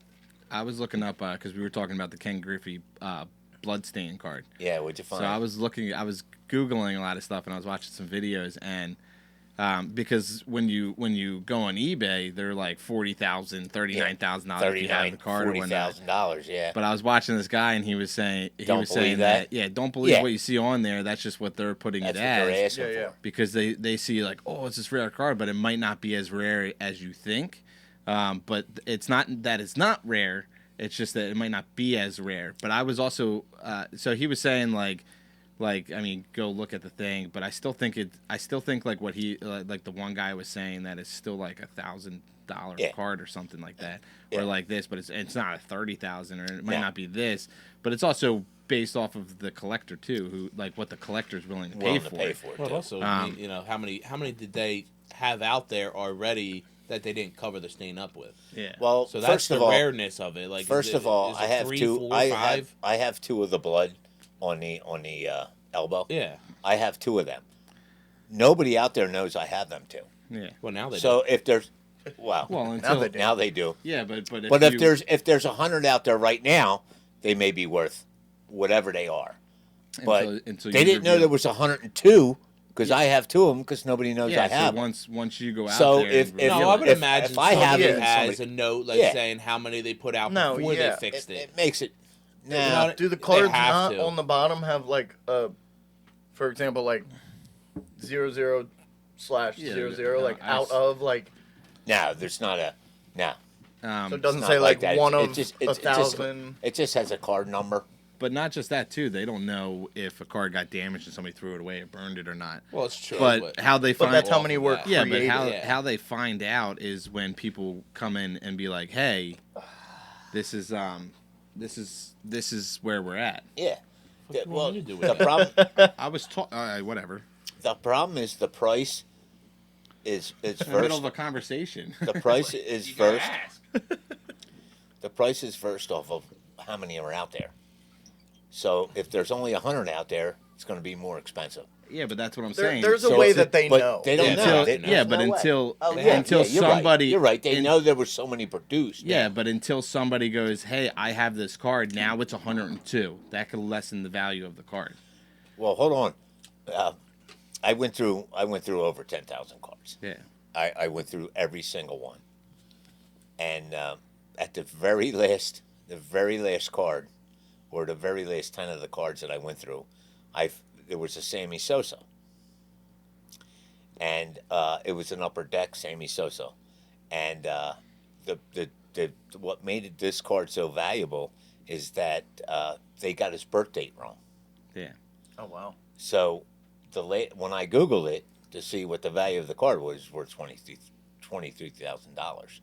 I was looking up because we were talking about the Ken Griffey bloodstain card. Yeah, what'd you find? So I was googling a lot of stuff, and I was watching some videos, and because when you go on eBay, they're like $40,000, $39,000 if you have the card or whatnot. $40,000. Yeah. But I was watching this guy, and he was saying Don't believe that? yeah, don't believe Yeah. what you see on there. That's just what they're putting That's it what as. they're asking Yeah, yeah. for. Because they see like, oh, it's this rare card, but it might not be as rare as you think. But it's not that it's not rare. It's just that it might not be as rare. But I was also so he was saying like I mean, go look at the thing. But I still think like what he like the one guy was saying that it's still like $1,000 Yeah. card or something like that, Yeah. or like this. But it's not a 30,000, or it might Yeah. not be this. But it's also based off of the collector too, who like what the collector's willing to Willing pay to for. pay it. for it. Well, too. also, Um, how many did they have out there already that they didn't cover the stain up with? Yeah. Well, So that's first the of all, rareness of it. Like, first of all, is I it have 3, two. 4, I 5? have two of the blood on the elbow. Yeah. I have two of them. Nobody out there knows I have them too. Yeah. Well, now they So if there's, well, Well, Now until they do. now they do. yeah, but But if you- there's 100 out there right now, they may be worth whatever they are. But until they you didn't know reveal- there was 102 because I have two of them because nobody knows Yeah, I have so them. once you go out So there, if- and if- no, reveal I it- would imagine if I have somebody it, has somebody- a note like Yeah. saying how many they put out No, before yeah. they fixed it. It makes it Now, Do the cards have not to. on the bottom have like for example, like 00/00, like out of like? no, there's not a no. So it doesn't It's say not like that. one of It 1,000. It just has a card number. But not just that too. They don't know if a card got damaged and somebody threw it away or burned it or not. Well, it's true. But how they But find that's how many were yeah, but created. how they find out is when people come in and be like, "Hey, this is where we're at." Yeah. What do you want me to do with the that? problem I was whatever. the problem is the price is In the middle first. of a conversation. The price is first. The price is first off of how many are out there. So if there's only 100 out there, it's going to be more expensive. Yeah, but that's what I'm There- saying. there's a So way it's- that they but know. They don't until, know. yeah, but There's no way. until Oh, yeah, until yeah, somebody You're right. They know there were so many produced. Yeah, but until somebody goes, "Hey, I have this card. Now it's 102." That could lessen the value of the card. Well, hold on. I went through over 10,000 cards. Yeah. I went through every single one, and at the very last card, or the very last 10 of the cards that I went through, there was a Sammy Sosa, and it was an upper deck Sammy Sosa, and the what made this card so valuable is that they got his birth date wrong. Yeah. Oh wow. So when I Googled it to see what the value of the card was, worth $23,000.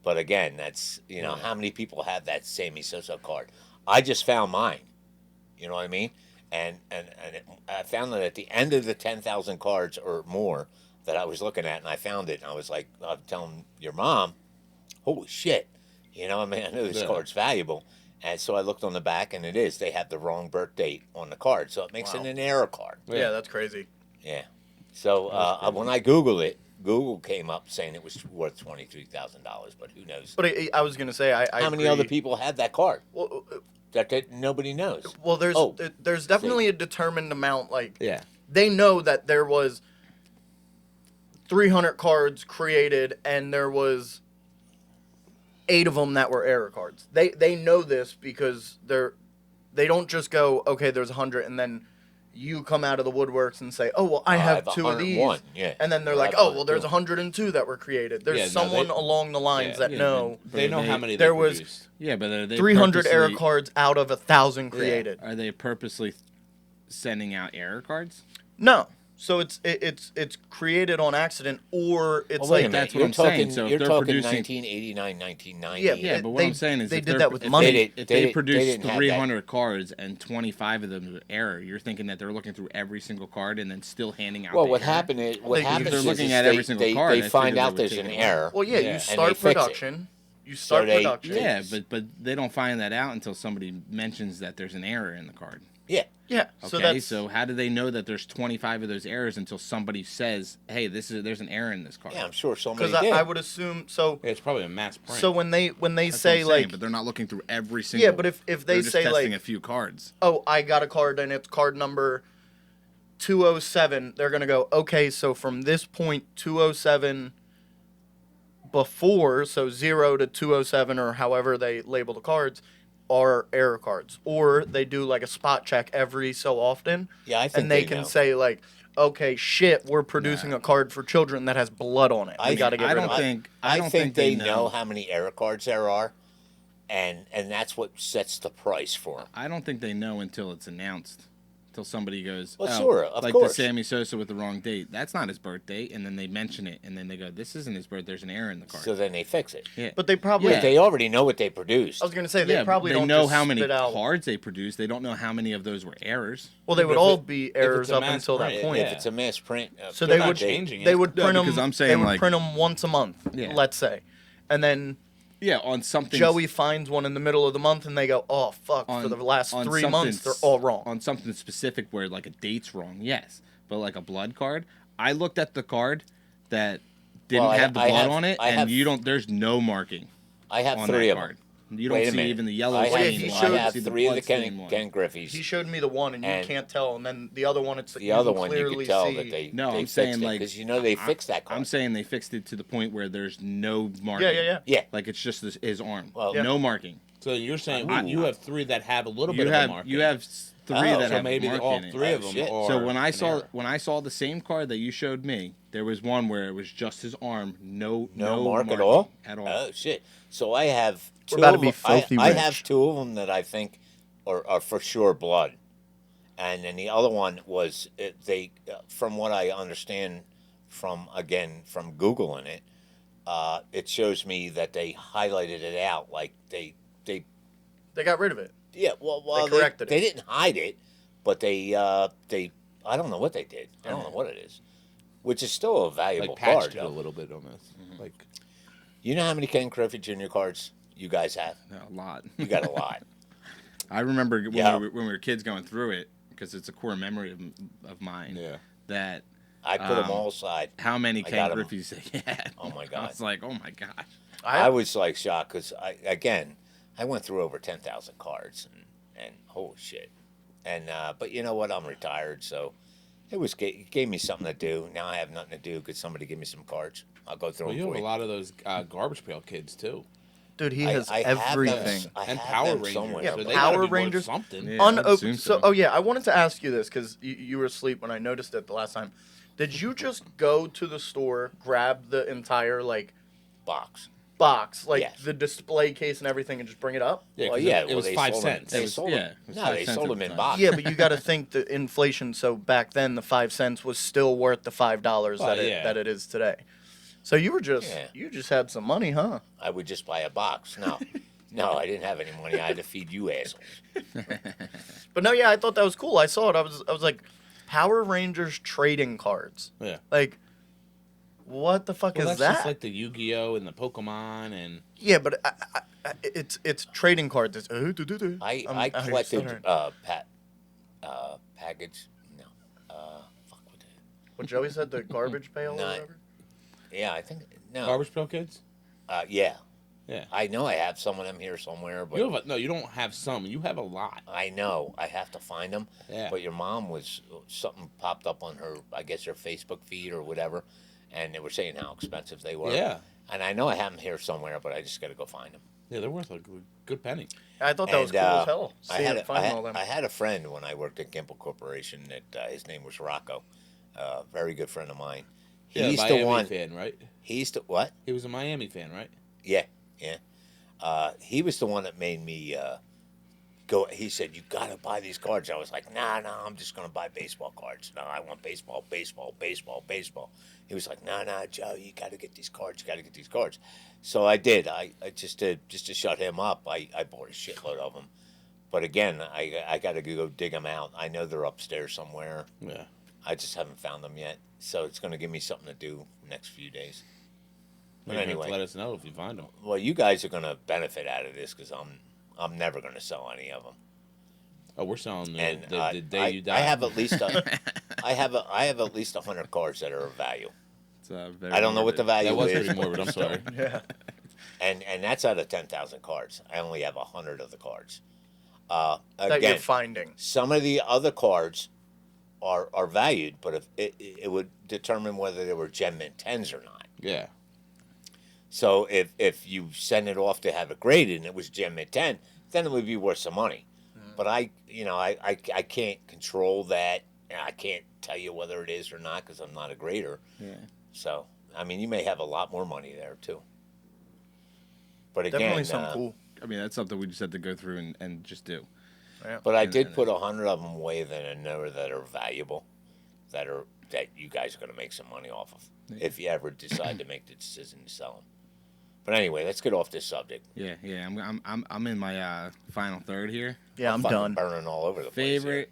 But again, that's how many people have that Sammy Sosa card? I just found mine. You know what I mean? And I found that at the end of the 10,000 cards or more that I was looking at, and I found it, and I was like, I'm telling your mom, holy shit, I know this card's valuable. And so I looked on the back, and it is. They have the wrong birth date on the card, so it makes it an error card. Yeah, that's crazy. Yeah. So when I Googled it, Google came up saying it was worth $23,000, but who knows? But I was gonna say, I How many agree. other people had that card Well, that nobody knows? well, there's Oh, there's definitely a determined amount. Like Yeah. they know that there was 300 cards created, and there was 8 of them that were error cards. They know this because they don't just go, okay, there's 100, and then you come out of the woodworks and say, oh well, I have 2 of these, 101, yeah. and then they're I like, have oh well, there's 102. 102 that were created. There's Yeah, no, someone they- along the lines yeah, that yeah, know They know how many there they was- produced. Yeah, but are they 300 error purposely- cards out of 1,000 created. Are they purposely sending out error cards? No. So it's created on accident, or it's Well, wait a like minute. that's what You're I'm saying. talking, So if you're they're talking producing- 1989, 1990. Yeah, Yeah, but what they- I'm saying is they if did they're- that with if money. They, if They they didn't produce have that. 300 cards and 25 of them are error, you're thinking that they're looking through every single card and then still handing out. Well, the what error? happened is If they're looking at every single card, They I find figured they out would there's take an it away. error. well, yeah, Yeah. you And start they fix it. production. You start they- production. Yeah, but they don't find that out until somebody mentions that there's an error in the card. Yeah. Yeah. Okay, So that's so how do they know that there's 25 of those errors until somebody says, "Hey, there's an error in this card"? Yeah, I'm sure somebody because did. I would assume so. Yeah, it's probably a mass print. So when they That's what say I'm saying, like, but they're not looking through every single. yeah, but if they they're just say testing like, a few cards. oh, I got a card and it's card number 207, they're gonna go, okay, so from this point 207 before, so 0 to 207 or however they label the cards, are error cards, or they do like a spot check every so often, Yeah, I think and they they can know. say like, okay, shit, we're producing a card for children that has blood on it. We got to get I rid don't of it. think. I don't think they know know. how many error cards there are, and that's what sets the price for them. I don't think they know until it's announced. Until somebody goes, Well, oh, sure, of like course. the Sammy Sosa with the wrong date. That's not his birth date, and then they mention it, and then they go, "This isn't his birth. There's an error in the card." So then they fix it. yeah, But they probably, Yeah. They already know what they produced. I was gonna say yeah, they probably they don't know just how many spit out. cards they produce. They don't know how many of those were errors. Well, they But would if all it- be if errors it's a up mass until that print, point. If it's a mass print, So They're they not would changing it. They would No, print them. because I'm saying, they would like- print them once a month. Yeah. Let's say, and then Yeah, on something. Joey finds one in the middle of the month, and they go, "Oh fuck!" For the last 3 months, they're all wrong. On something specific where like a date's wrong, yes, but like a blood card, I looked at the card that didn't Well, have the I blood have- on it, I and have- you don't. There's no marking I have on 3 that of card. them. You don't Wait a see minute. even the yellow I Well, yeah, stain. he one. showed- You I have see the 3 of the blood stain one. Ken Griffey's. He showed me the one, and you And- can't tell, and then the other one, it's The other can one, you clearly could tell see. that they No, they I'm saying, like, because they fixed that card. I'm saying they fixed it to the point where there's no marking. Yeah, yeah, yeah. yeah. Like it's just his arm. Well, no marking. So you're saying Ooh. you have 3 that have a little You bit of have a mark. you have 3 Oh, that so have maybe mark all in it. 3 of Oh, them shit. are. So when an I error. saw the same card that you showed me, there was one where it was just his arm, no mark at marking all. At all. Oh shit! So I have We're 2 about to of be them. filthy I rich. have 2 of them that I think are for sure blood, and then the other one was from what I understand from googling it, it shows me that they highlighted it out like they They got rid of it. yeah well They corrected they it. didn't hide it, but they I don't know what they did. I don't know what it is, which is still a valuable like patched card. it a Though. little bit on this. Like You know how many Ken Griffey Jr. cards you guys have? A lot. You got a lot. I remember when, Yeah. when we were kids going through it, because it's a core memory of mine. yeah. That I put them all aside. how many I Ken got 'em. Griffey's they had. Oh my I God. was like, oh my gosh. I was like shocked because I went through over 10,000 cards and holy shit. And but you know what? I'm retired, so it gave me something to do. Now I have nothing to do. Could somebody give me some cards? I'll go through Well, them you for have a you. lot of those garbage pail kids too, Dude, he has I have them. everything. I and have Power them Rangers. somewhere. Yeah, so they Power gotta be worth Rangers. something. Yeah. I would assume So, so. oh yeah, I wanted to ask you this because you were asleep when I noticed it the last time. Did you just go to the store, grab the entire Box. box, Yes. the display case and everything, and just bring it up? Yeah, Well, 'cause yeah, it was they 5 sold 'em- cents. They It was- sold yeah, them. it was No, 5 they cents sold at them the in time. boxes. Yeah, but you got to think the inflation. So back then, the 5 cents was still worth the $5 Well, yeah. that it is today. So you were you just had some money, huh? I would just buy a box. No, no, I didn't have any money. I had to feed you assholes. But no, yeah, I thought that was cool. I saw it. I was like, Power Rangers trading cards. Yeah. Like, what the fuck Well, is that's that? just like the Yu-Gi-Oh and the Pokemon and Yeah, but it's trading cards. It's, I I'm out here collected stuttering. package. No, fuck with it. What Joey said, the garbage pail or Nah. whatever. Yeah, I think no. garbage pail kids. Yeah, Yeah. I know I have some of them here somewhere, but No, you don't have some. You have a lot. I know I have to find them. Yeah. But your mom was something popped up on her, I guess her Facebook feed or whatever, and they were saying how expensive they were. Yeah. And I know I have them here somewhere, but I just got to go find them. Yeah, they're worth a good penny. I thought that was cool as hell. Finding all them. I had a friend when I worked at Gimple Corporation that his name was Rocco, very good friend of mine. Yeah, He's Miami the one. fan, right? He's the what? He was a Miami fan, right? Yeah, yeah. He was the one that made me go. He said, "You got to buy these cards." I was like, "Nah, I'm just gonna buy baseball cards. No, I want baseball, baseball, baseball, baseball." He was like, "Nah, Joe, you got to get these cards. You got to get these cards." So I did. I just to shut him up. I bought a shitload of them. But again, I got to go dig them out. I know they're upstairs somewhere. Yeah. I just haven't found them yet. So it's going to give me something to do next few days. But You're gonna have anyway, to let us know if you find them. well, you guys are going to benefit out of this because I'm never going to sell any of them. Oh, we're selling And the day you die. I have at least I have at least 100 cards that are of value. It's, very I don't know what the morbid. value That was is. pretty morbid. I'm sorry. Yeah. And that's out of 10,000 cards. I only have 100 of the cards. That you're Again, finding. some of the other cards are valued, but if it would determine whether they were Gem Mint 10s or not. Yeah. So if you send it off to have it graded and it was Gem Mint 10, then it would be worth some money. But I can't control that. And I can't tell you whether it is or not because I'm not a grader. Yeah. So, I mean, you may have a lot more money there, too. But again, Definitely something cool. I mean, that's something we just had to go through and just do. Yeah. But I And- did and- put 100 of them away that I know that are valuable, that you guys are going to make some money off of if you ever decide to make the decision to sell them. But anyway, let's get off this subject. Yeah. I'm in my final third here. Yeah, I'm fucking done. burning all over the place. here. Favorite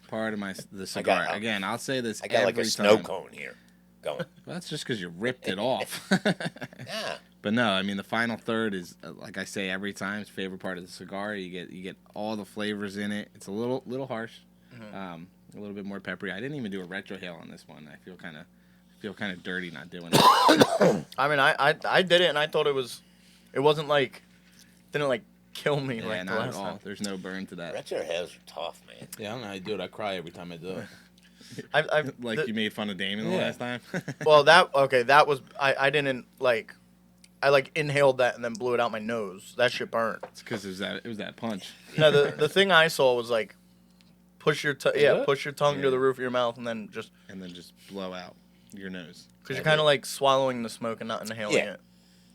part of the cigar. got- Again, I'll say this I got like a every snow time. cone here going. Well, that's just because you ripped it off. Yeah. But no, I mean the final third is like I say every time. It's favorite part of the cigar. You get all the flavors in it. It's a little harsh, a little bit more peppery. I didn't even do a retrohale on this one. I feel kind of dirty not doing it. I mean, I did it and I thought it wasn't like, didn't like kill me Yeah, like the not at last all. time. There's no burn to that. Retro hairs are tough, man. Yeah, I don't know how you do it. I cry every time I do it. Like you made fun of Damon the Yeah. last time. Well, that was I didn't like I like inhaled that and then blew it out my nose. That shit burned. It's because it was that punch. No, the thing I saw was like push your tongue Yeah. to the roof of your mouth and then just blow out your nose. because you're kind of like swallowing the smoke and not inhaling Yeah. it.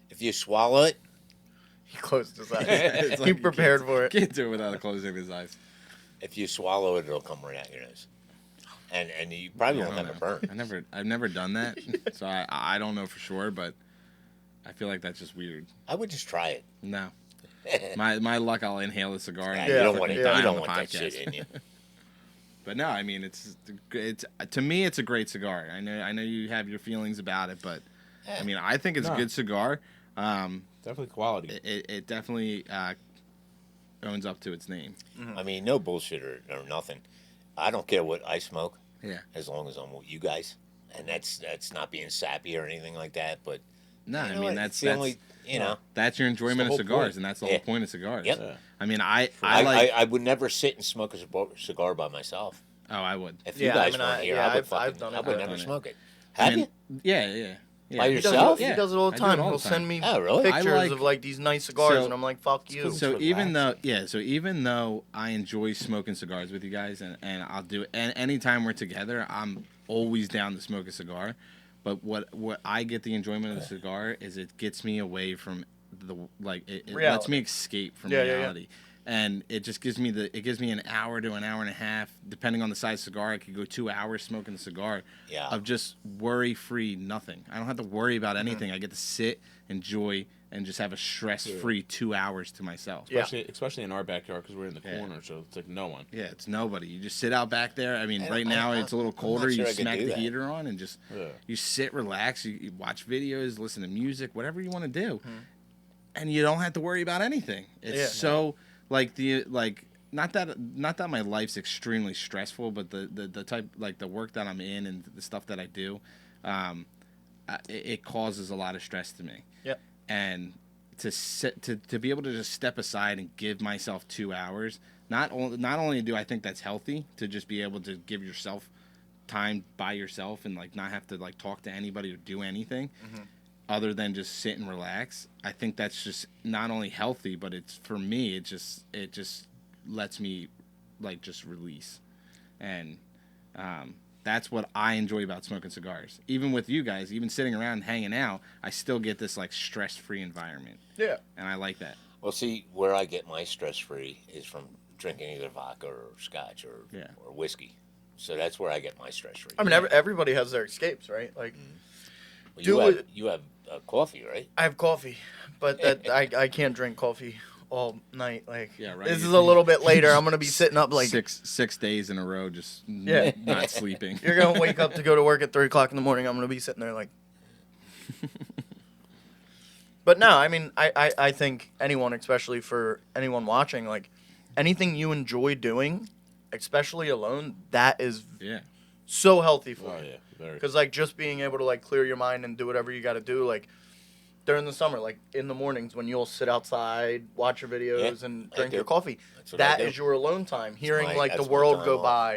If you swallow it, He closed his eyes. It's He you prepared for it. Can't do it without closing his eyes. if you swallow it, it'll come right out your nose, and you probably I won't don't have know. a burn. I've never done that, so I don't know for sure, but I feel like that's just weird. I would just try it. No, my luck, I'll inhale a cigar. Yeah, and you Yeah, don't want it. yeah. You die don't on the want that podcast. shit in you. But no, I mean it's to me it's a great cigar. I know you have your feelings about it, but I mean I think it's a good cigar. Definitely quality. It definitely owns up to its name. I mean, no bullshit or nothing. I don't care what I smoke, Yeah. as long as I'm with you guys, and that's not being sappy or anything like that. But No, you I know mean what? that's It's the only, that's your enjoyment of whole cigars, point. and that's the Yeah. whole point of cigars. Yep. Yeah. I mean, I would never sit and smoke a cigar by myself. Oh, I would. If you Yeah, guys I mean, weren't here, yeah, I would I've fucking, done it. I would I've never done it. smoke it. I Have mean, you? yeah. By He does, yourself? he does it all the I do time. it all He'll the time. send me Oh, really? I pictures like- of like these nice cigars, So- and I'm like, "Fuck you." So It's even relaxing. though even though I enjoy smoking cigars with you guys, and I'll do it, and anytime we're together, I'm always down to smoke a cigar. But what I get the enjoyment of the cigar is it gets me away from it lets Reality. me escape from Yeah, yeah, yeah. reality. And it just gives me an hour to an hour and a half, depending on the size cigar. I could go 2 hours smoking the cigar Yeah. of just worry-free nothing. I don't have to worry about anything. I get to sit, enjoy, and just have a stress-free 2 hours to myself. Yeah. Especially in our backyard because we're in the Yeah. corner, so it's like no one. Yeah, it's nobody. You just sit out back there. I mean, And right I- now I- it's a little I'm not colder. sure You I could smack do the that. heater on and just Yeah. you sit, relax. You watch videos, listen to music, whatever you want to do, Hmm. and you don't have to worry about anything. It's Yeah. so not that my life's extremely stressful, but the type the work that I'm in and the stuff that I do, it causes a lot of stress to me. Yep. And to be able to just step aside and give myself 2 hours. Not only do I think that's healthy to just be able to give yourself time by yourself and not have to talk to anybody or do anything other than just sit and relax. I think that's just not only healthy, but it's for me. It just lets me just release, and that's what I enjoy about smoking cigars. Even with you guys, even sitting around and hanging out, I still get this stress-free environment, Yeah. and I like that. Well, see, where I get my stress-free is from drinking either vodka or scotch or whiskey. So that's where I get my stress-free. I mean, everybody has their escapes, right? Like, Well, you have coffee, right? I have coffee, but I can't drink coffee all night. Like, Yeah, right. this is a little bit later. I'm gonna be sitting up like six days in a row, just Yeah. not sleeping. you're gonna wake up to go to work at 3:00 in the morning. I'm gonna be sitting there like. But no, I mean, I think anyone, especially for anyone watching, like anything you enjoy doing, especially alone, that is Yeah. so healthy for Oh you. yeah, very. Because just being able to clear your mind and do whatever you got to do, during the summer, in the mornings when you'll sit outside, watch your videos, and I drink do. your coffee. That's what That I do. is your alone time, hearing my- the that's my world time go off. by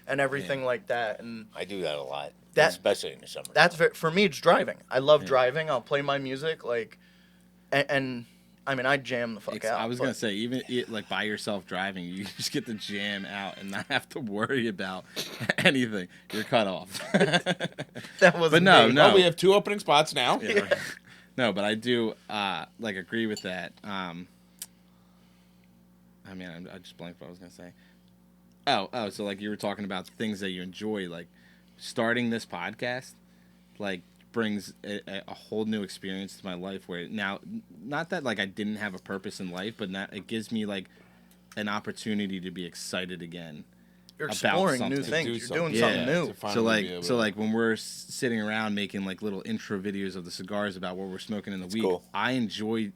and everything like that. And I do that a lot, That- especially in the summer. that's for me. It's driving. I love Yeah. driving. I'll play my music and I mean I jam the fuck out. I was but gonna say, even by yourself driving, you just get the jam out and not have to worry about anything. You're cut off. that was But no, me. no. Oh, we have 2 opening spots now. Yeah, right. No, but I do agree with that. I mean, I just blanked what I was gonna say. Oh, so you were talking about things that you enjoy, starting this podcast, brings a whole new experience to my life. Where now, not that I didn't have a purpose in life, but now it gives me an opportunity to be excited again. You're about exploring new something. things. Do You're something. doing Yeah. something new. To finally be able to- When we're sitting around making little intro videos of the cigars about what we're smoking in the week, cool. I enjoy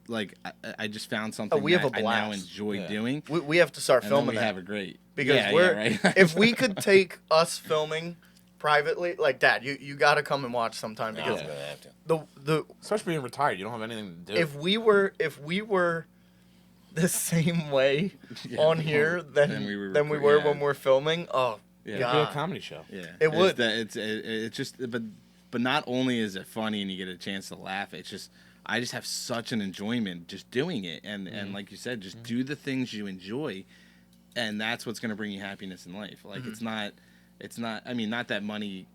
I just found something we have that a I now blast. enjoy Yeah. doing. We have to start And then filming we that. have a great Because yeah, right. if we could take us filming privately, Dad, you got to come and watch sometime No, because I'm gonna have to. the Especially being retired, you don't have anything to do. if we were the same way Yeah, on here than we were than we recording, were yeah. when we're filming, oh Yeah. It'd be a God. comedy show. Yeah, It would. It's just but not only is it funny and you get a chance to laugh, it's just I just have such an enjoyment just doing it, and like you said, just do the things you enjoy, and that's what's going to bring you happiness in life. Like it's not. I mean, not that money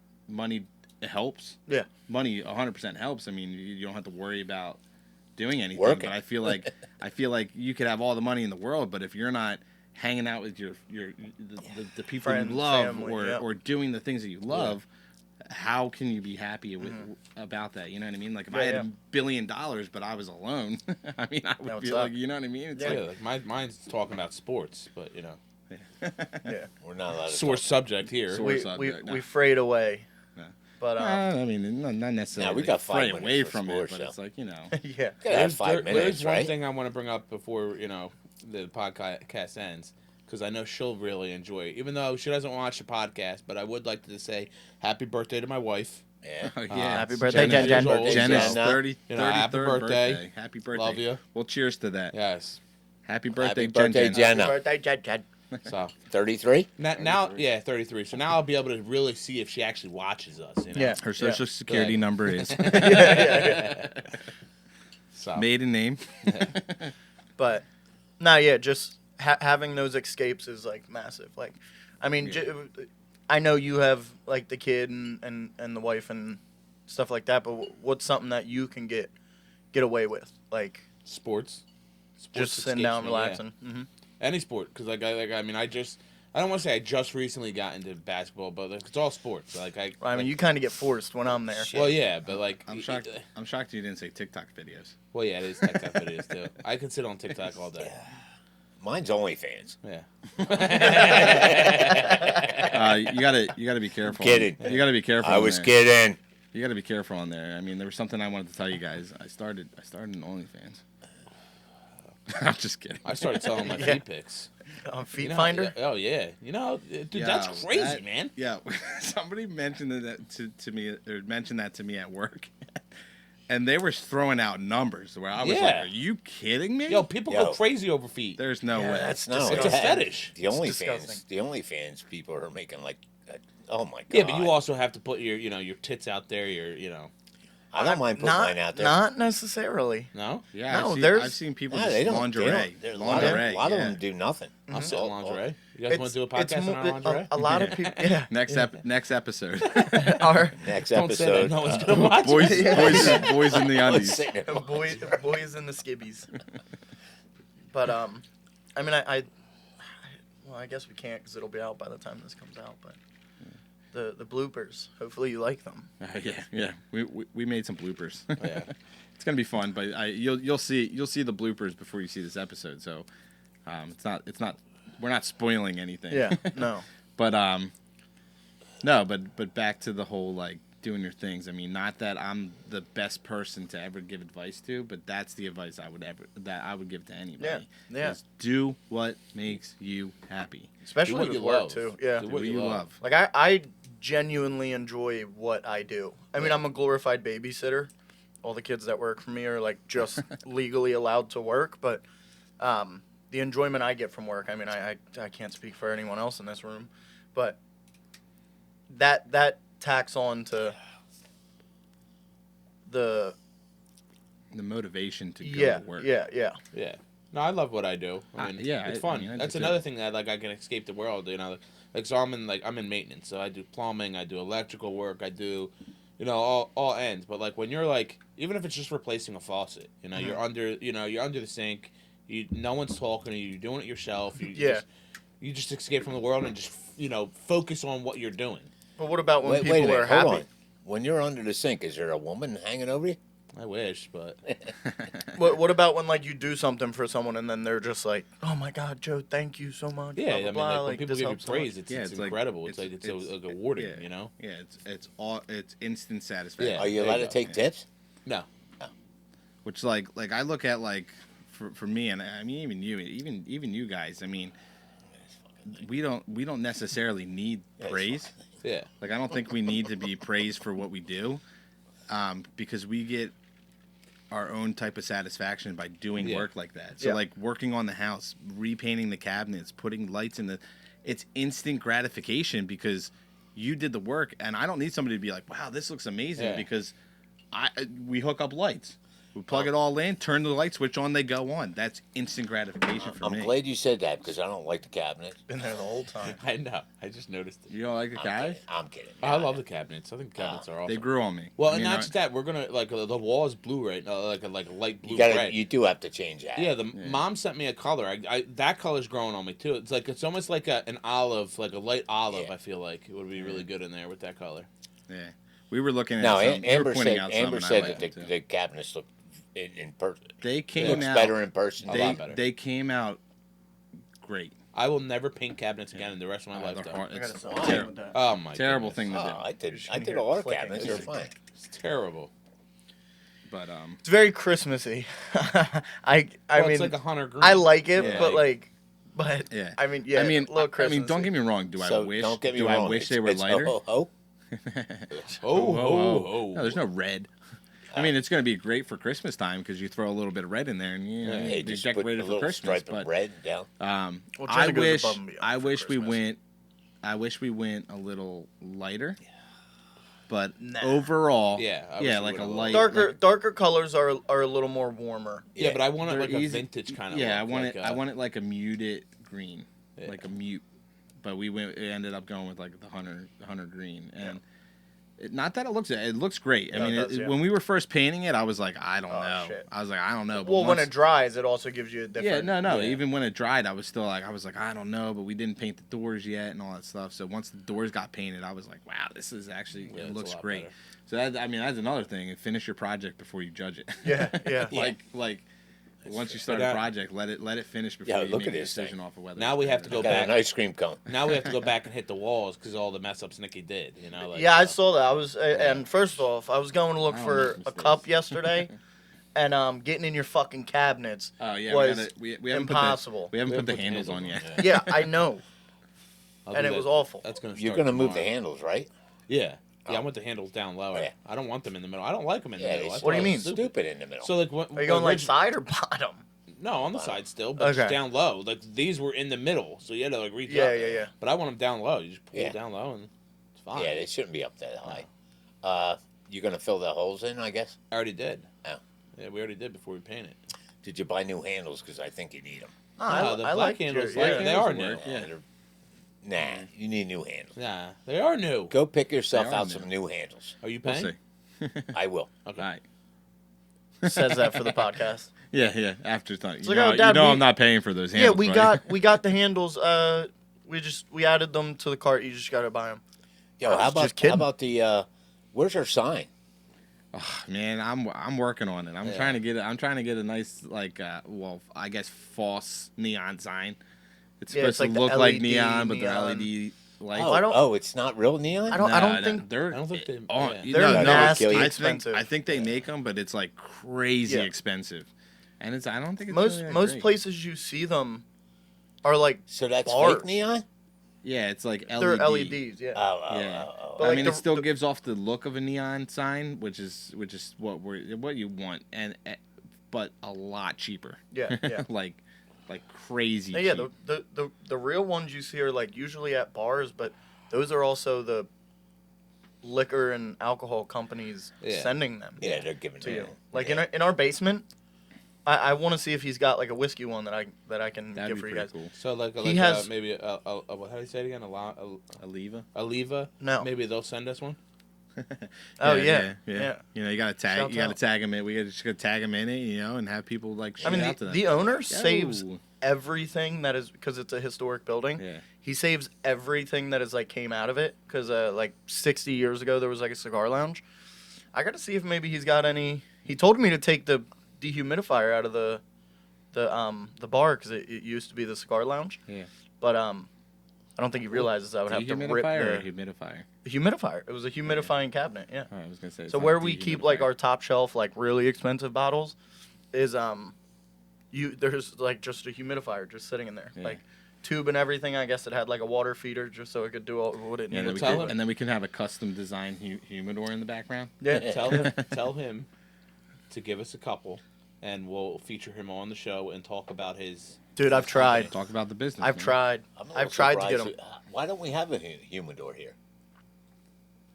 helps. Yeah. Money 100% helps. I mean, you don't have to worry about doing anything. Working. But I feel like you could have all the money in the world, but if you're not hanging out with the people Friends, you love, family, or doing the things that you love, how can you be happy about that? You know what I mean? Like if I had $1 billion, but I was alone, I mean, I would feel like, you know what I mean? It's like mine's talking about sports, but you know, Yeah. We're not allowed to sore talk. subject here. We frayed away. Yeah. But I mean, not necessarily. No, we got 5 fray minutes away for from it, sports, but so. it's like, you know. yeah. Gotta have 5 minutes, There's one right? thing I want to bring up before the podcast ends, because I know she'll really enjoy it, even though she doesn't watch the podcast. But I would like to say happy birthday to my wife. Yeah. Oh, yeah. Happy birthday, Jen. Jen. Jen is Jen. 30, You know, happy 33rd birthday. Happy birthday. Love you. Well, cheers to that. Yes. Happy birthday, Happy birthday, Jen. Jenna. Birthday, Jen. So 33? now, yeah, 33. So now I'll be able to really see if she actually watches us. You know? Yeah. Her social security Good. number is So maiden name. But, no, yeah, just having those escapes is, like, massive. Like, I mean, I know you have, like, the kid and the wife and stuff like that, but what's something that you can get away with? Like, sports just sitting down, relaxing. Yeah. Mm-hmm. Any sport, because I don't want to say I just recently got into basketball, but like, it's all sports. I mean, you kind of get forced when I'm there. Well, yeah, but like I'm shocked you didn't say TikTok videos. Well, yeah, it is TikTok videos too. I can sit on TikTok all day. Mine's OnlyFans. Yeah. You gotta be careful. Kidding. You gotta be careful. I on was there. kidding. You gotta be careful on there. I mean, there was something I wanted to tell you guys. I started an OnlyFans. I'm just kidding. I started selling my feet pics. On Feet You know, Finder? Oh yeah. You know, dude, Yeah, that's crazy, man. Yeah, somebody mentioned that to me, or mentioned that to me at work, and they were throwing out numbers where I was like, Yeah. "Are you kidding me?" Yo, people go crazy over feet. There's no way. That's It's a fetish. The disgusting. OnlyFans people are making like, oh my god. Yeah, but you also have to put your tits out there. I don't mind putting mine out there. Not necessarily. No. Yeah, No, I've seen people No, just they don't. lingerie. A Lingerie. lot of yeah. them do nothing. I'll sit in Oh, lingerie. You guys want to do a podcast on our lingerie? A lot of people. Yeah. Next episode. Our Next Don't say that. episode. No one's gonna watch boys, it. boys in the undies. Sitting there. boys in the skibbies. But I mean, well, I guess we can't because it'll be out by the time this comes out. But the bloopers. Hopefully you like them. Yeah. We made some bloopers. Yeah. It's gonna be fun, but you'll see the bloopers before you see this episode. So it's not we're not spoiling anything. Yeah. No. But no, but back to the whole like doing your things. I mean, not that I'm the best person to ever give advice to, but that's the advice I would give to anybody. Yeah. Is do what makes you happy. Especially Do what with you work love. too. Yeah. Do What what you love. Like I genuinely enjoy what I do. I mean, I'm a glorified babysitter. All the kids that work for me are like just legally allowed to work, but the enjoyment I get from work. I mean, I can't speak for anyone else in this room, but that tacks on to the motivation to go to work. Yeah. Yeah. No, I love what I do. I mean, yeah, it's I fun. mean, I do That's too. another thing that I can escape the world. So I'm in maintenance. So I do plumbing. I do electrical work. I do, all ends. But like when you're like, even if it's just replacing a faucet, you're under the sink. No one's talking to you. You're doing it yourself. You just escape from the world and just focus on what you're doing. But what about when Wait a people minute. are Hold happy? on. When you're under the sink, is there a woman hanging over you? I wish, but What about when like you do something for someone and then they're just like, "Oh my God, Joe, thank you so much." yeah, blah, blah, I mean, blah, when people this give you helps so much." praise, it's It's like- incredible. It's like awarding, yeah. Yeah, it's instant satisfaction. Yeah. Are you there allowed you to go. take tips? No. Which like I look at like for me, and I mean even you guys. I mean, we don't necessarily need praise. Yeah. Like I don't think we need to be praised for what we do, because we get our own type of satisfaction by doing Yeah. work like that. So Yeah. like working on the house, repainting the cabinets, putting lights in it's instant gratification because you did the work, and I don't need somebody to be like, "Wow, this looks amazing," Yeah. because we hook up lights. We plug it all in, turn the light switch on, they go on. That's instant gratification for me. I'm glad you said that because I don't like the cabinet. Been there the whole time. I know. I just noticed it. You don't like the cabinets? I'm kidding. I love the cabinets. I think the cabinets are awesome. They grew on me. Well, I and mean, not just that. We're gonna like the wall is blue, right? Like a light blue. You do have to change that. Yeah, mom sent me a color. That color's growing on me too. It's almost like an olive, like a light olive. Yeah. I feel like it would be really good in there with that color. Yeah, we were looking at. No, some, Amber pointing said. out Amber some, said and I that liked the cabinets look in person. They came Looks out better in person. A lot better. They came out great. I will never paint cabinets again in the rest of my life. They're Though. hard- I it's gotta a stop playing terrible, with that. Oh my terrible goodness. thing to do. Oh, I did. just I gonna did hear a lot of clicking. cabinets. They're fine. It's terrible. But It's very Christmassy. I Well, mean, it's like a hunter green. I like it, Yeah. but yeah, I mean, yeah. I mean, a little Christmassy. don't get me wrong. Do So I wish? don't get me do wrong. I wish they were it's lighter? ho, ho, Oh. No, there's no red. I mean, it's going to be great for Christmas time because you throw a little bit of red in there and you know, Hey, you're just put a decorated for little Christmas. stripe of But red down. Well, Jenna goes above and beyond I for wish we Christmas. went. I wish we went a little lighter. But Nah. overall, Yeah, I wish yeah, we like a would've light, darker colors are a little more warmer. Yeah, but I want it They're like a easy- vintage kind of. Yeah, look, I want it like a muted green, Yeah. like a mute. But we ended up going with like the hunter green, and not that it looks great. I No, mean, it does, yeah. when we were first painting it, I was like, I don't Oh, know. shit. I was like, I don't know. But Well, when once- it dries, it also gives you a different. yeah, no. Yeah. Even when it dried, I was still like, I don't know. But we didn't paint the doors yet and all that stuff. So once the doors got painted, I was like, wow, this is actually Yeah, it it's a looks lot great. better. So that's another thing. Finish your project before you judge it. Yeah, yeah. like once you start But a that- project, let it finish before Yeah, you look make at a this decision thing. off of whether. Now it's we good have or to not. go Got back. an ice cream cone. Now we have to go back and hit the walls because all the mess ups Nikki did. You know, like Yeah, I saw that. I was, and first off, I was going to look I don't for make a mistakes. cup yesterday, and getting in your fucking cabinets Oh yeah, was we haven't impossible. We haven't We put the haven't handles on yet. Yeah, I know, I'll and do it was that. awful. That's gonna. You're start gonna move the tomorrow. handles, right? Yeah, Oh. I want the handles down lower. Yeah. I don't want them in the middle. I don't like them in the Yeah. middle. I What do you thought it mean? was Stupid in the middle. So like, Are you going like side or bottom? No, on the side still, but just Okay. down low. Like these were in the middle, so you had to like reach Yeah, up. yeah. But I want them down low. You just pull Yeah. it down low and it's fine. yeah, they shouldn't be up that high. You're gonna fill the holes in, I guess. I already did. Oh. Yeah, we already did before we painted. Did you buy new handles? Because I think you need them. Oh, the I black like handles, your, like, yeah. they are Handles new. work, yeah. Nah, you need new handles. Nah, they are new. Go pick yourself They are out new. some new handles. Are you We'll paying? see. I will. Okay. All right. Says that for the podcast. Yeah. After time, like, oh, Dad, I'm not paying for those Yeah, handles. we got the handles. We added them to the cart. You just gotta buy them. Yo, I was just kidding. how about the? Where's our sign? Man, I'm working on it. I'm Yeah. trying to get it. I'm trying to get a nice I guess false neon sign. It's Yeah, supposed it's like to the look like LED neon, but they're neon. LED lights. Oh, I don't- oh, it's not real neon. I don't think they're. I don't think they. Oh, yeah. you They're know, nasty kill you. expensive. I think they make them, but it's like crazy Yeah. expensive, and I don't think it's most really that most great. places you see them are like So that's Bars. fake neon. Yeah, it's like LED. they're LEDs. Yeah. Yeah. But I like mean, the- it still the- gives off the look of a neon sign, which is what you want, and but a lot cheaper. Yeah, yeah. like crazy. Yeah, cheap. the real ones you see are like usually at bars, but those are also the liquor and alcohol companies Yeah. sending them Yeah, they're giving to it. you. Like in our basement, I want to see if he's got like a whiskey one that I can That'd get be for you pretty guys. cool. So like He has- maybe how do you say it again? Oliva. Oliva. No. Maybe they'll send us one. Oh yeah, yeah. You know, you gotta tag. Shout You gotta out. tag them in. We just gotta tag them in it, you know, and have people like shoot I mean, out to them. the owner saves Yo. everything that is because it's a historic building. Yeah. He saves everything that is like came out of it because like 60 years ago there was like a cigar lounge. I got to see if maybe he's got any. He told me to take the dehumidifier out of the bar because it used to be the cigar lounge. Yeah. But I don't think he realizes I would have to rip Dehumidifier or the humidifier? humidifier. It was a humidifying cabinet. Yeah. Oh, I was gonna say. it's So not where we keep like dehumidifier. our top shelf like really expensive bottles is there's like just a humidifier just sitting in there Yeah. like tube and everything. I guess it had like a water feeder just so it could do all what it Yeah, needed. and then, we tell could, him. and then we can have a custom design humidor in the background. Yeah. Tell him to give us a couple, and we'll feature him on the show and talk about his. Dude, I've tried. Talk about the business. I've man. tried. I'm a I've little tried to get surprised them. Why don't we have a humidor here?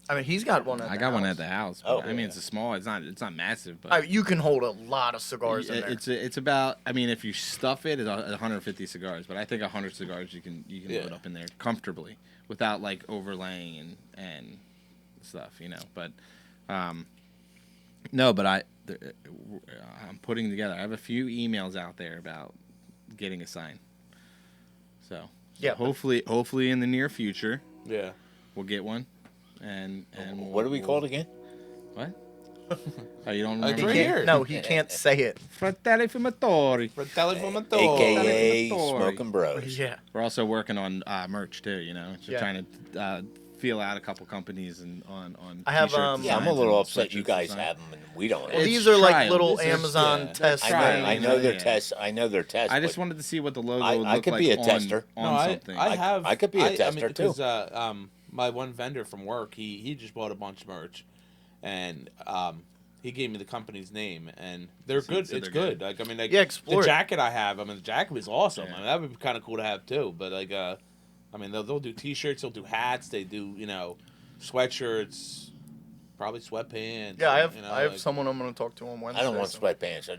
I mean, he's got one at the I got one house. at the house. Oh, But, I mean, yeah. it's a small. It's not massive, but I mean, you can hold a lot of cigars in there. it's about. I mean, if you stuff it, it's 150 cigars. But I think 100 cigars you can load up in there comfortably without like overlaying and stuff, you know. But no, but I'm putting together. I have a few emails out there about getting a sign. So Yeah, hopefully in the near future Yeah. we'll get one. And What are we called again? What? Oh, you don't It's remember? right He here. can't, no, he can't say it. Fratelli Fumatori. Fratelli Fumatori. AKA Fumatori. Smoking Bros. Yeah. We're also working on merch too. You know, just Yeah. trying to feel out a couple companies and on. I have, t-shirt Yeah, I'm a designs little and upset you sweatshirts guys design. have them and we don't. Well, have It's these are like trial. little This is- Amazon yeah. tests. I trial. I know they're Yeah. tests. I know they're tests. I just but wanted to see what the logo I would look could like be a on, tester. on something. I have. I could be a tester, too. Because my one vendor from work, he just bought a bunch of merch, and he gave me the company's name, and they're So- good. so It's they're good. good. Like I mean, like Yeah, explore the it. jacket I have. I mean, the jacket was awesome. Yeah. I mean, that would be kind of cool to have too. But like, I mean, they'll do T-shirts, they'll do hats, they do sweatshirts, probably sweatpants. Yeah, I have like, someone I'm going to talk to on Wednesday. I don't want so- sweatpants. I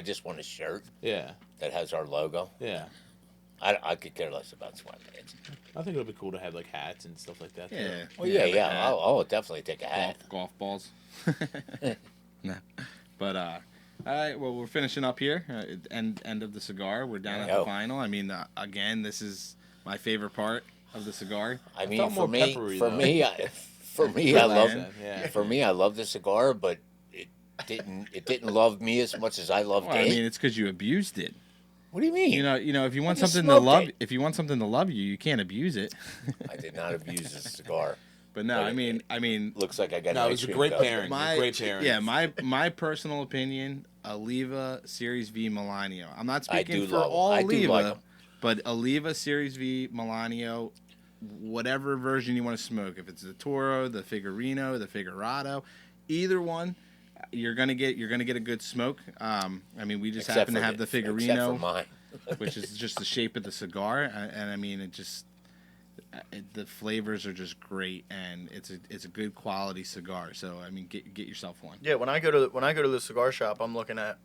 just want a shirt Yeah, that has our logo. yeah. I could care less about sweatpants. I think it'll be cool to have like hats and stuff like that. too. Yeah. Well, yeah. like that. I'll definitely take a hat. golf balls. No, but all right. Well, we're finishing up here. End of the cigar. We're down at the Yo. final. I mean, again, this is my favorite part of the cigar. I mean, felt for more me, peppery, for though. me, for me, I love. Yeah. For me, I love the cigar, but it didn't love me as much as I loved Well, I it. mean, it's because you abused it. What do you mean? You know, if you want just something to smoked love, it. if you want something to love you, you can't abuse it. I did not abuse the cigar. But no, But I mean, Looks like I got. No, an it was a ice cream great cone. pairing. Great pairing. Yeah, my personal opinion, Oliva Series V Melanion. I'm not I speaking do for love 'em. all I do Oliva, like 'em. but Oliva Series V Melanion, whatever version you want to smoke, if it's the Toro, the Figurino, the Figurado, either one, you're gonna get a good smoke. I mean, we just Except happen to for have the Except for Figurino, mine. which is just the shape of the cigar, and I mean, the flavors are just great, and it's a good quality cigar. So I mean, get yourself one. Yeah, when I go to the cigar shop, I'm looking at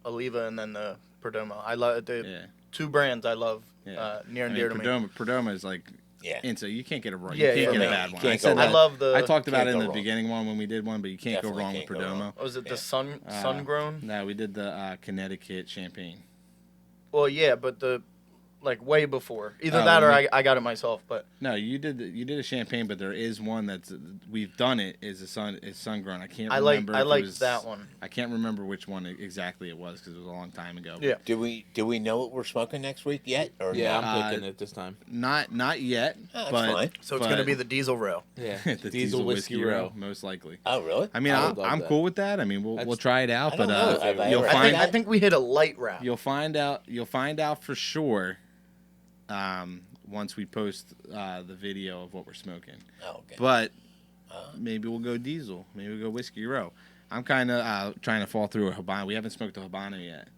Oliva and then the Perdomo. I love the Yeah. two brands I love Yeah. near and I dear mean, to me. Perdomo is like, Yeah. so you can't get a Yeah, you can't yeah, get a yeah. bad one. Can't I said go that. I love the. I talked about Can't it in go the wrong. beginning one when we did one, but you can't Definitely go wrong can't with go Perdomo. wrong. Was it the Yeah. sun grown? No, we did the Connecticut champagne. Well, yeah, but the like way before. Either Oh, that or when we- I got it myself. But No, you did a champagne, but there is one that's we've done it is sun grown. I can't I remember. if it liked was- that one. I can't remember which one exactly it was because it was a long time ago. Yeah. Do we know what we're smoking next week yet? Or Yeah, not? I'm picking it this time. Not yet, that's but fine. So it's gonna be the Diesel Rail. Yeah, the diesel whiskey row, most likely. Oh, really? I mean, I would love I'm that. cool with that. I mean, we'll That's- try it out, I but don't know if I've you'll ever- find I think we hit a light wrap. you'll find out for sure once we post the video of what we're smoking. Oh, okay. But maybe we'll go diesel. Maybe we'll go whiskey row. I'm kind of trying to fall through a Habano. We haven't smoked a Habano yet.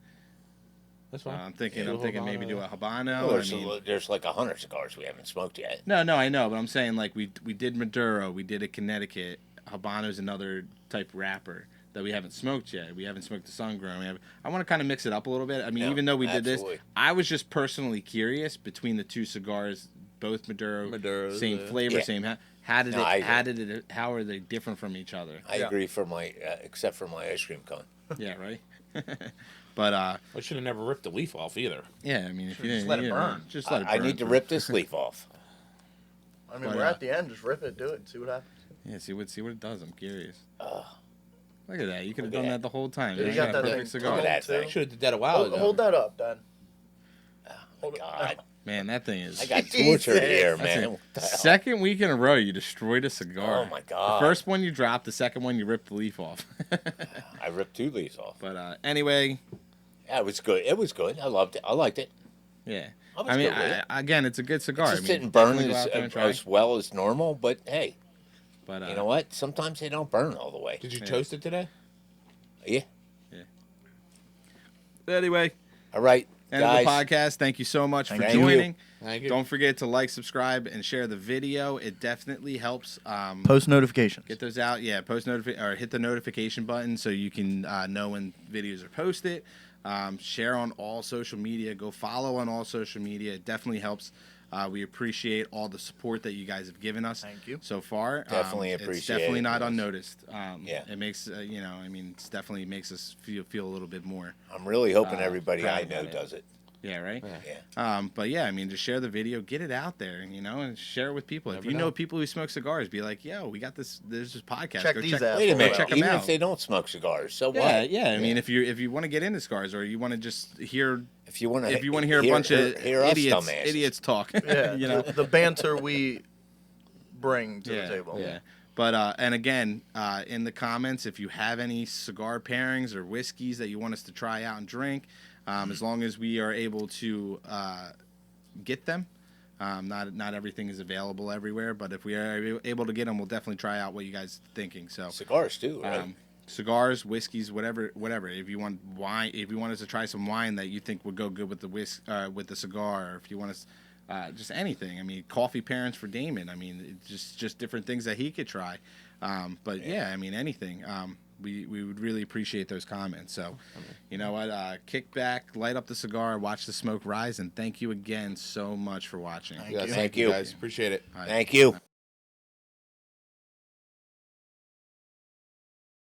That's fine. I'm thinking Yeah, maybe do a Habano. Well, I mean, there's like 100 cigars we haven't smoked yet. no, I know, but I'm saying like we did Maduro, we did a Connecticut. Habano's another type wrapper that we haven't smoked yet. We haven't smoked the sun-grown. I want to kind of mix it up a little bit. I mean, Yeah, even though we did this, absolutely. I was just personally curious between the two cigars, both Maduro, same yeah. flavor, Yeah. same. How are they different from each other? I agree for my except for my ice cream cone. Yeah, right. But I should have never ripped the leaf off either. yeah, I mean, if you Just didn't, let it you know, burn. just let it burn. I need to rip this leaf off. I mean, But, we're at the end. Just rip it, do it, see what happens. Yeah, see what it does. I'm curious. Look at that. You could have Look at done that. that the whole time. Yeah, You you got got a that perfect thing cigar. Look at that too. thing. Should have did that a while ago. Hold that up, Dad. Oh my God, Man, that thing is. I got tortured here, That's man. it. What the hell? Second week in a row, you destroyed a cigar. Oh my God. The first one you dropped, the second one you ripped the leaf off. I ripped 2 leaves off. But anyway, Yeah, it was good. It was good. I loved it. I liked it. yeah. I was I mean, good with it. again, it's a good cigar. It just I mean, didn't burn definitely go out there and try. as well as normal, but hey, But you know what? Sometimes they don't burn all the way. Did you Yeah. toast it today? Yeah. Anyway, All right, end guys. of the podcast. Thank you so much for Thank you. joining. Thank you. Don't forget to like, subscribe, and share the video. It definitely helps. Post notifications. Get those out. Yeah, or hit the notification button so you can know when videos are posted. Share on all social media. Go follow on all social media. It definitely helps. We appreciate all the support that you guys have given us. Thank you. So far. Definitely appreciate It's definitely it, not yes. unnoticed. Yeah. It makes it's definitely makes us feel a little bit more. I'm really hoping everybody proud I know about it. does it. Yeah, right. Yeah. But yeah, I mean, just share the video, get it out there, and share it with people. If Never you know know. people who smoke cigars, be like, "Yo, we got this. There's this podcast. Check Go these check, out. Wait a Go minute. check 'em Even out." if they don't smoke cigars, so Yeah, what? yeah. I mean, if you want to get into cigars, or you want to just hear, If you want to hear a bunch of hear us idiots dumbasses. talk, Yeah, you know, the banter we bring to the table. Yeah. But and again, in the comments, if you have any cigar pairings or whiskeys that you want us to try out and drink, as long as we are able to get them. Not everything is available everywhere, but if we are able to get them, we'll definitely try out what you guys are thinking. So Cigars too, right? cigars, whiskeys, whatever. If you want wine, if you want us to try some wine that you think would go good with the cigar, or if you want us. Just anything. I mean, coffee pairings for Damon. I mean, just different things that he could try. But yeah, I mean, anything. We would really appreciate those comments. So, you know what? Kick back, light up the cigar, watch the smoke rise, and thank you again so much for watching. Yeah, you. thank you guys. Appreciate it. All right. Thank you.